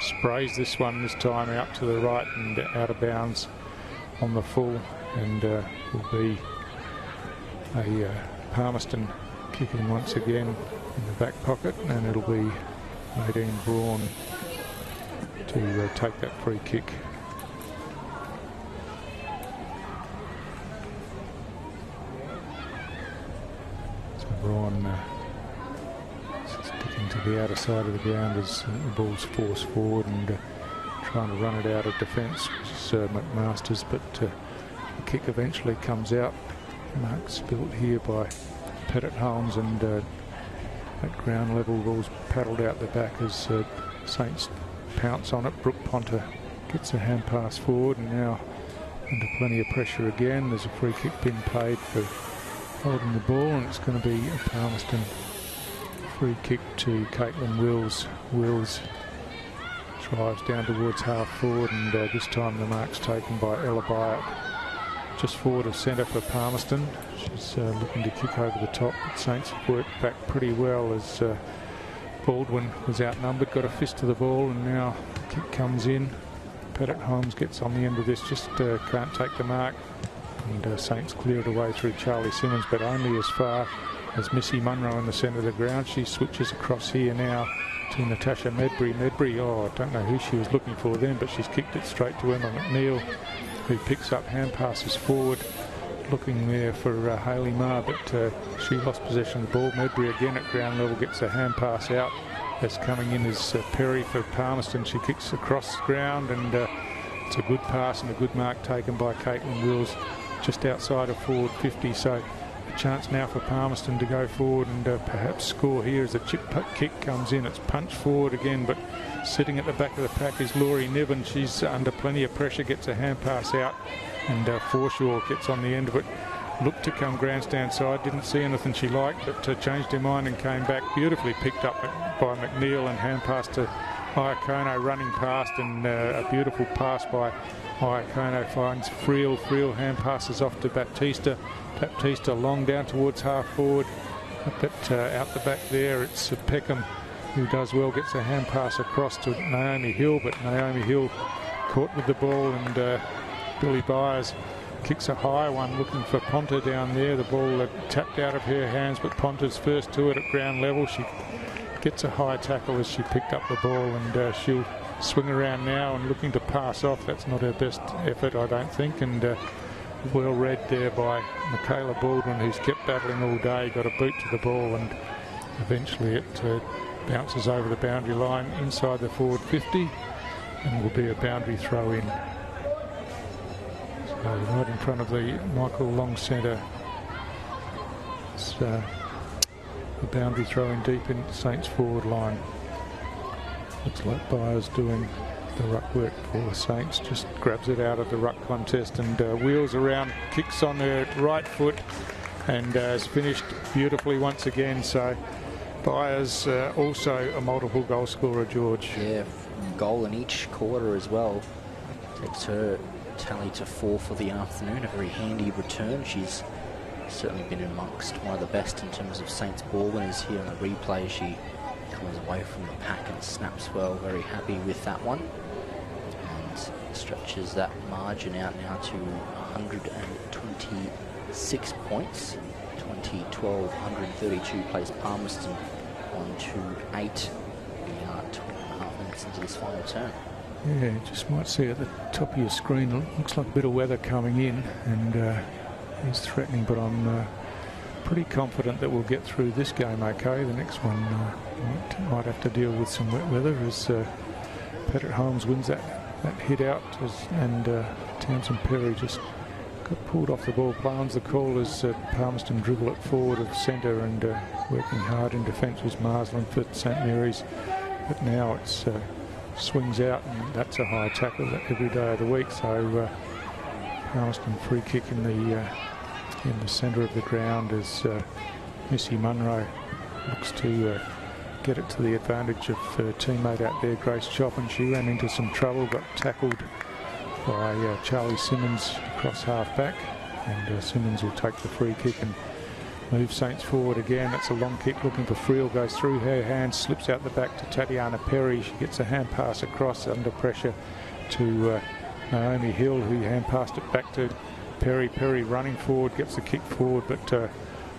sprays this time out to the right and out of bounds on the full, and will be a Palmerston kicking once again in the back pocket, and it'll be Nadine Braun to take that free kick. So Braun sticking to the outer side of the ground as the ball's forced forward, and trying to run it out of defence, which is McMaster's, but the kick eventually comes out. Mark spilt here by Pettit Holmes, and at ground level ball's paddled out the back as Saints pounce on it. Brooke Ponter gets a hand pass forward, and now under plenty of pressure again. There's a free kick being paid for holding the ball, and it's going to be a Palmerston free kick to Caitlin Wills. Wills drives down towards half forward, and this time the mark's taken by Ella Byatt, just forward of centre for Palmerston. She's looking to kick over the top, but Saints have worked back pretty well as Baldwin was outnumbered, got a fist to the ball, and now the kick comes in. Pettit Holmes gets on the end of this, just can't take the mark, and Saints clear it away through Charlie Simmons, but only as far as Missy Munro in the centre of the ground. She switches across here now to Natasha Medbury. Medbury, oh, I don't know who she was looking for then, but she's kicked it straight to Emma McNeil, who picks up hand passes forward, looking there for Hayley Marr, but she lost possession of the ball. Medbury again at ground level gets a hand pass out. As coming in is Perry for Palmerston. She kicks across ground, and it's a good pass and a good mark taken by Caitlin Wills just outside of forward 50. So a chance now for Palmerston to go forward and perhaps score here as the chip kick comes in. It's punched forward again, but sitting at the back of the pack is Laurie Niven. She's under plenty of pressure, gets a hand pass out, and Forshaw gets on the end of it. Looked to come grandstand side, didn't see anything she liked, but changed her mind and came back. Beautifully picked up by McNeil, and hand pass to Iacono running past, and a beautiful pass by Iacono finds Friel. Friel hand passes off to Baptista. Baptista long down towards half forward, but out the back there it's Peckham who does well, gets a hand pass across to Naomi Hill, but Naomi Hill caught with the ball, and Billy Byers kicks a high one looking for Ponter down there. The ball tapped out of her hands, but Ponter's first to it at ground level. She gets a high tackle as she picked up the ball, and she'll swing around now and looking to pass off. That's not her best effort, I don't think, and well read there by Michaela Baldwin, who's kept battling all day, got a boot to the ball, and eventually it bounces over the boundary line inside the forward 50 and will be a boundary throw in. Right in front of the Michael Long Centre. It's the boundary throwing deep in Saints forward line. Looks like Byers doing the ruck work for Saints, just grabs it out of the ruck contest and wheels around, kicks on her right foot, and has finished beautifully once again. So Byers also a multiple goal scorer, George. Yeah, goal in each quarter as well. Takes her tally to 4 for the afternoon. A very handy return. She's certainly been amongst one of the best in terms of Saints ball winners here on the replay. She comes away from the pack and snaps well. Very happy with that one, and stretches that margin out now to 126 points. 2012 132 plays Palmerston 1-2-8. We are 12.5 minutes into this final turn. Yeah, you just might see at the top of your screen, it looks like a bit of weather coming in, and it's threatening, but I'm pretty confident that we'll get through this game okay. The next one might have to deal with some wet weather as Pettit Holmes wins that hit out, and Townsend Perry just got pulled off the ball. Plowns the call as Palmerston dribble it forward of centre, and working hard in defence was Marsland for St Mary's, but now it's swings out, and that's a high tackle every day of the week. So Palmerston free kick in the centre of the ground as Missy Munro looks to get it to the advantage of her teammate out there, Grace Chop, and she ran into some trouble, got tackled by Charlie Simmons across half back, and Simmons will take the free kick and move Saints forward again. That's a long kick looking for Friel, goes through her hands, slips out the back to Tatiana Perry. She gets a hand pass across under pressure to Naomi Hill, who hand passed it back to Perry. Perry running forward, gets the kick forward, but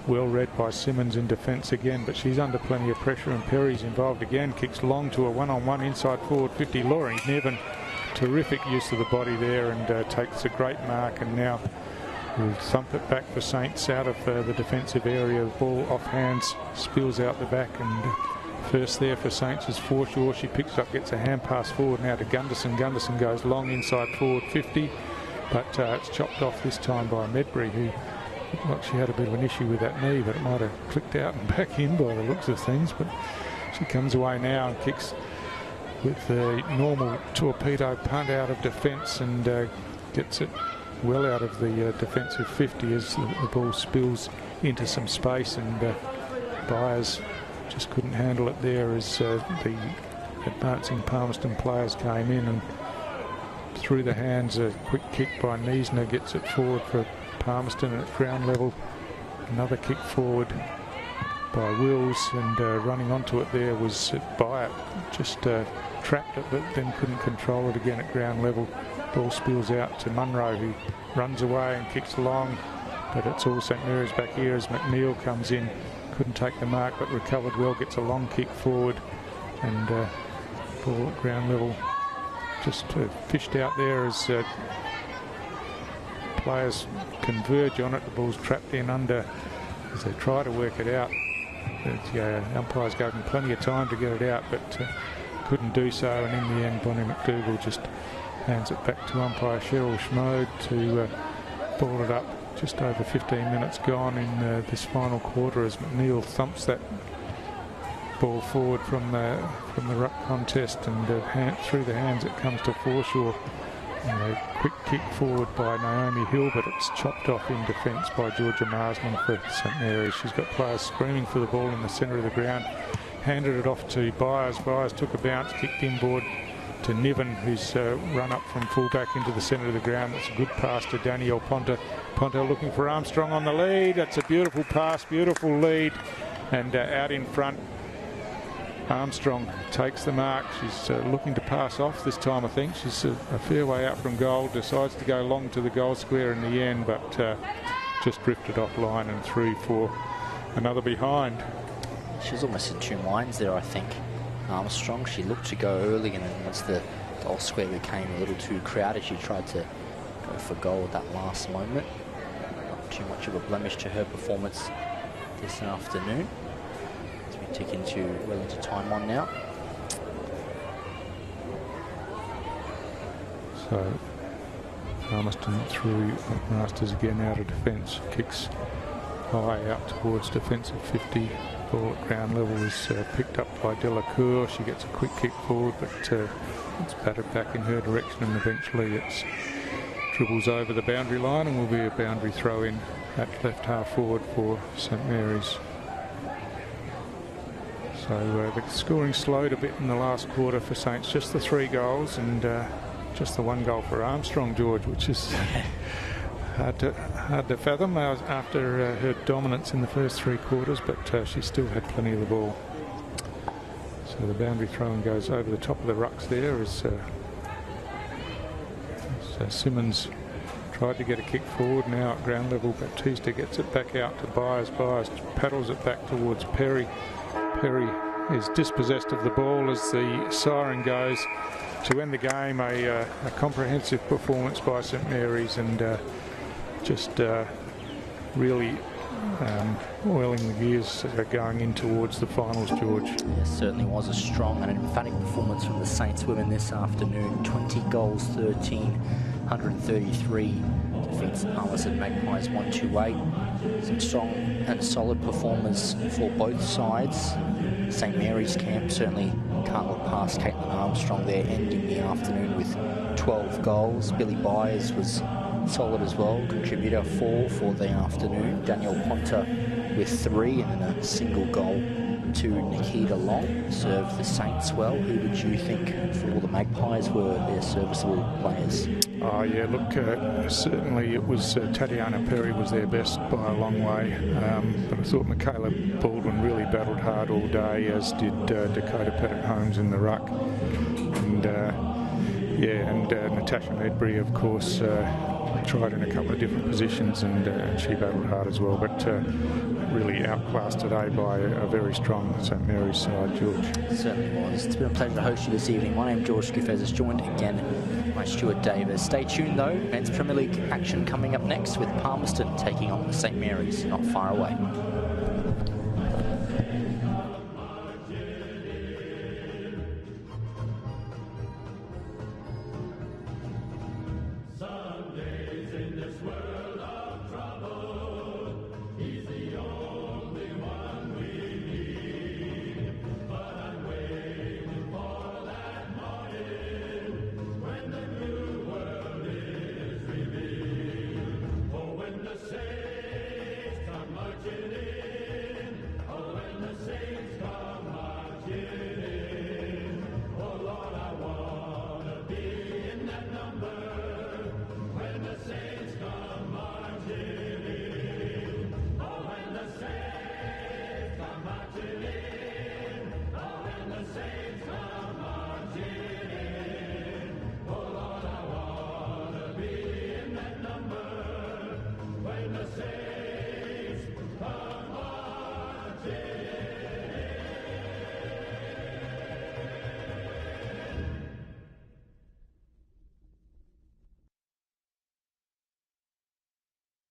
well read by Simmons in defence again, but she's under plenty of pressure, and Perry's involved again, kicks long to a one-on-one inside forward 50. Laurie Nevin, terrific use of the body there, and takes a great mark, and now we'll thump it back for Saints out of the defensive area. The ball off hands, spills out the back, and First there for Saints is Forshaw. She picks up, gets a hand pass forward now to Gunderson. Gunderson goes long inside forward 50, but it's chopped off this time by Medbury, who looked like she had a bit of an issue with that knee, but it might have clicked out and back in by the looks of things. But she comes away now and kicks with the normal torpedo punt out of defence and gets it well out of the defensive 50 as the ball spills into some space, and Byers just couldn't handle it there as the advancing Palmerston players came in, and through the hands a quick kick by Niesner gets it forward for Palmerston at ground level. Another kick forward by Wills, and running onto it there was Byatt. Just trapped it but then couldn't control it again at ground level. Ball spills out to Munro, who runs away and kicks long, but it's all St Mary's back here as McNeil comes in. Couldn't take the mark but recovered well, gets a long kick forward, and ball at ground level just fished out there as players converge on it. The ball's trapped in under as they try to work it out. The umpires gave them plenty of time to get it out, but couldn't do so, and in the end Bonnie McDougall just hands it back to umpire Cheryl Schmode to ball it up. Just over 15 minutes gone in this final quarter as McNeil thumps that ball forward from the ruck contest, and through the hands it comes to Forshaw. And a quick kick forward by Naomi Hill, but it's chopped off in defence by Georgia Marsman for St Mary's. She's got players screaming for the ball in the centre of the ground. Handed it off to Byers. Byers took a bounce, kicked inboard to Niven, who's run up from fullback into the centre of the ground. That's a good pass to Danielle Ponta. Ponta looking for Armstrong on the lead. That's a beautiful pass, beautiful lead, and out in front Armstrong takes the mark. She's looking to pass off this time, I think. She's a fair way out from goal, decides to go long to the goal square in the end, but just drifted offline and through for another behind. She was almost in two minds there, I think. Armstrong, she looked to go early, and then once the goal square became a little too crowded, she tried to go for goal at that last moment. Not too much of a blemish to her performance this afternoon. As we tick well into time on now. So Palmerston through Masters again out of defence, kicks high out towards defensive 50. Ball at ground level is picked up by Delacour. She gets a quick kick forward, but it's battered back in her direction, and eventually it's dribbles over the boundary line and will be a boundary throw in at left half forward for St Mary's. So the scoring slowed a bit in the last quarter for Saints. Just the 3 goals and just the 1 goal for Armstrong, George, which is hard to fathom after her dominance in the first 3 quarters, but she still had plenty of the ball. So the boundary throw-in goes over the top of the rucks there as Simmons tried to get a kick forward now at ground level. Baptista gets it back out to Byers. Byers paddles it back towards Perry. Perry is dispossessed of the ball as the siren goes to end the game. A comprehensive performance by St Mary's, and just really oiling the gears going in towards the finals, George. Yeah, certainly was a strong and emphatic performance from the Saints women this afternoon. 20 goals, 13, 133 defeats Palmerston Magpies 128. Some strong and solid performers for both sides. St Mary's camp certainly can't look past Caitlin Armstrong there, ending the afternoon with 12 goals. Billy Byers was solid as well, contributor 4 for the afternoon. Danielle Ponta with 3, and then a single goal to Nikita Long. Served the Saints well. Who did you think for all the Magpies were their serviceable players? Oh yeah, look, certainly it was Tatiana Perry was their best by a long way, but I thought Michaela Baldwin really battled hard all day, as did Dakota Pettit-Holmes in the ruck, and Natasha Medbury, of course, tried in a couple of different positions, and she battled hard as well, but really outclassed today by a very strong St Mary's side, George. It certainly was. It's been a pleasure to host you this evening. My name's George Scoufez, joined again by Stuart Davis. Stay tuned though, men's Premier League action coming up next with Palmerston taking on St Mary's not far away.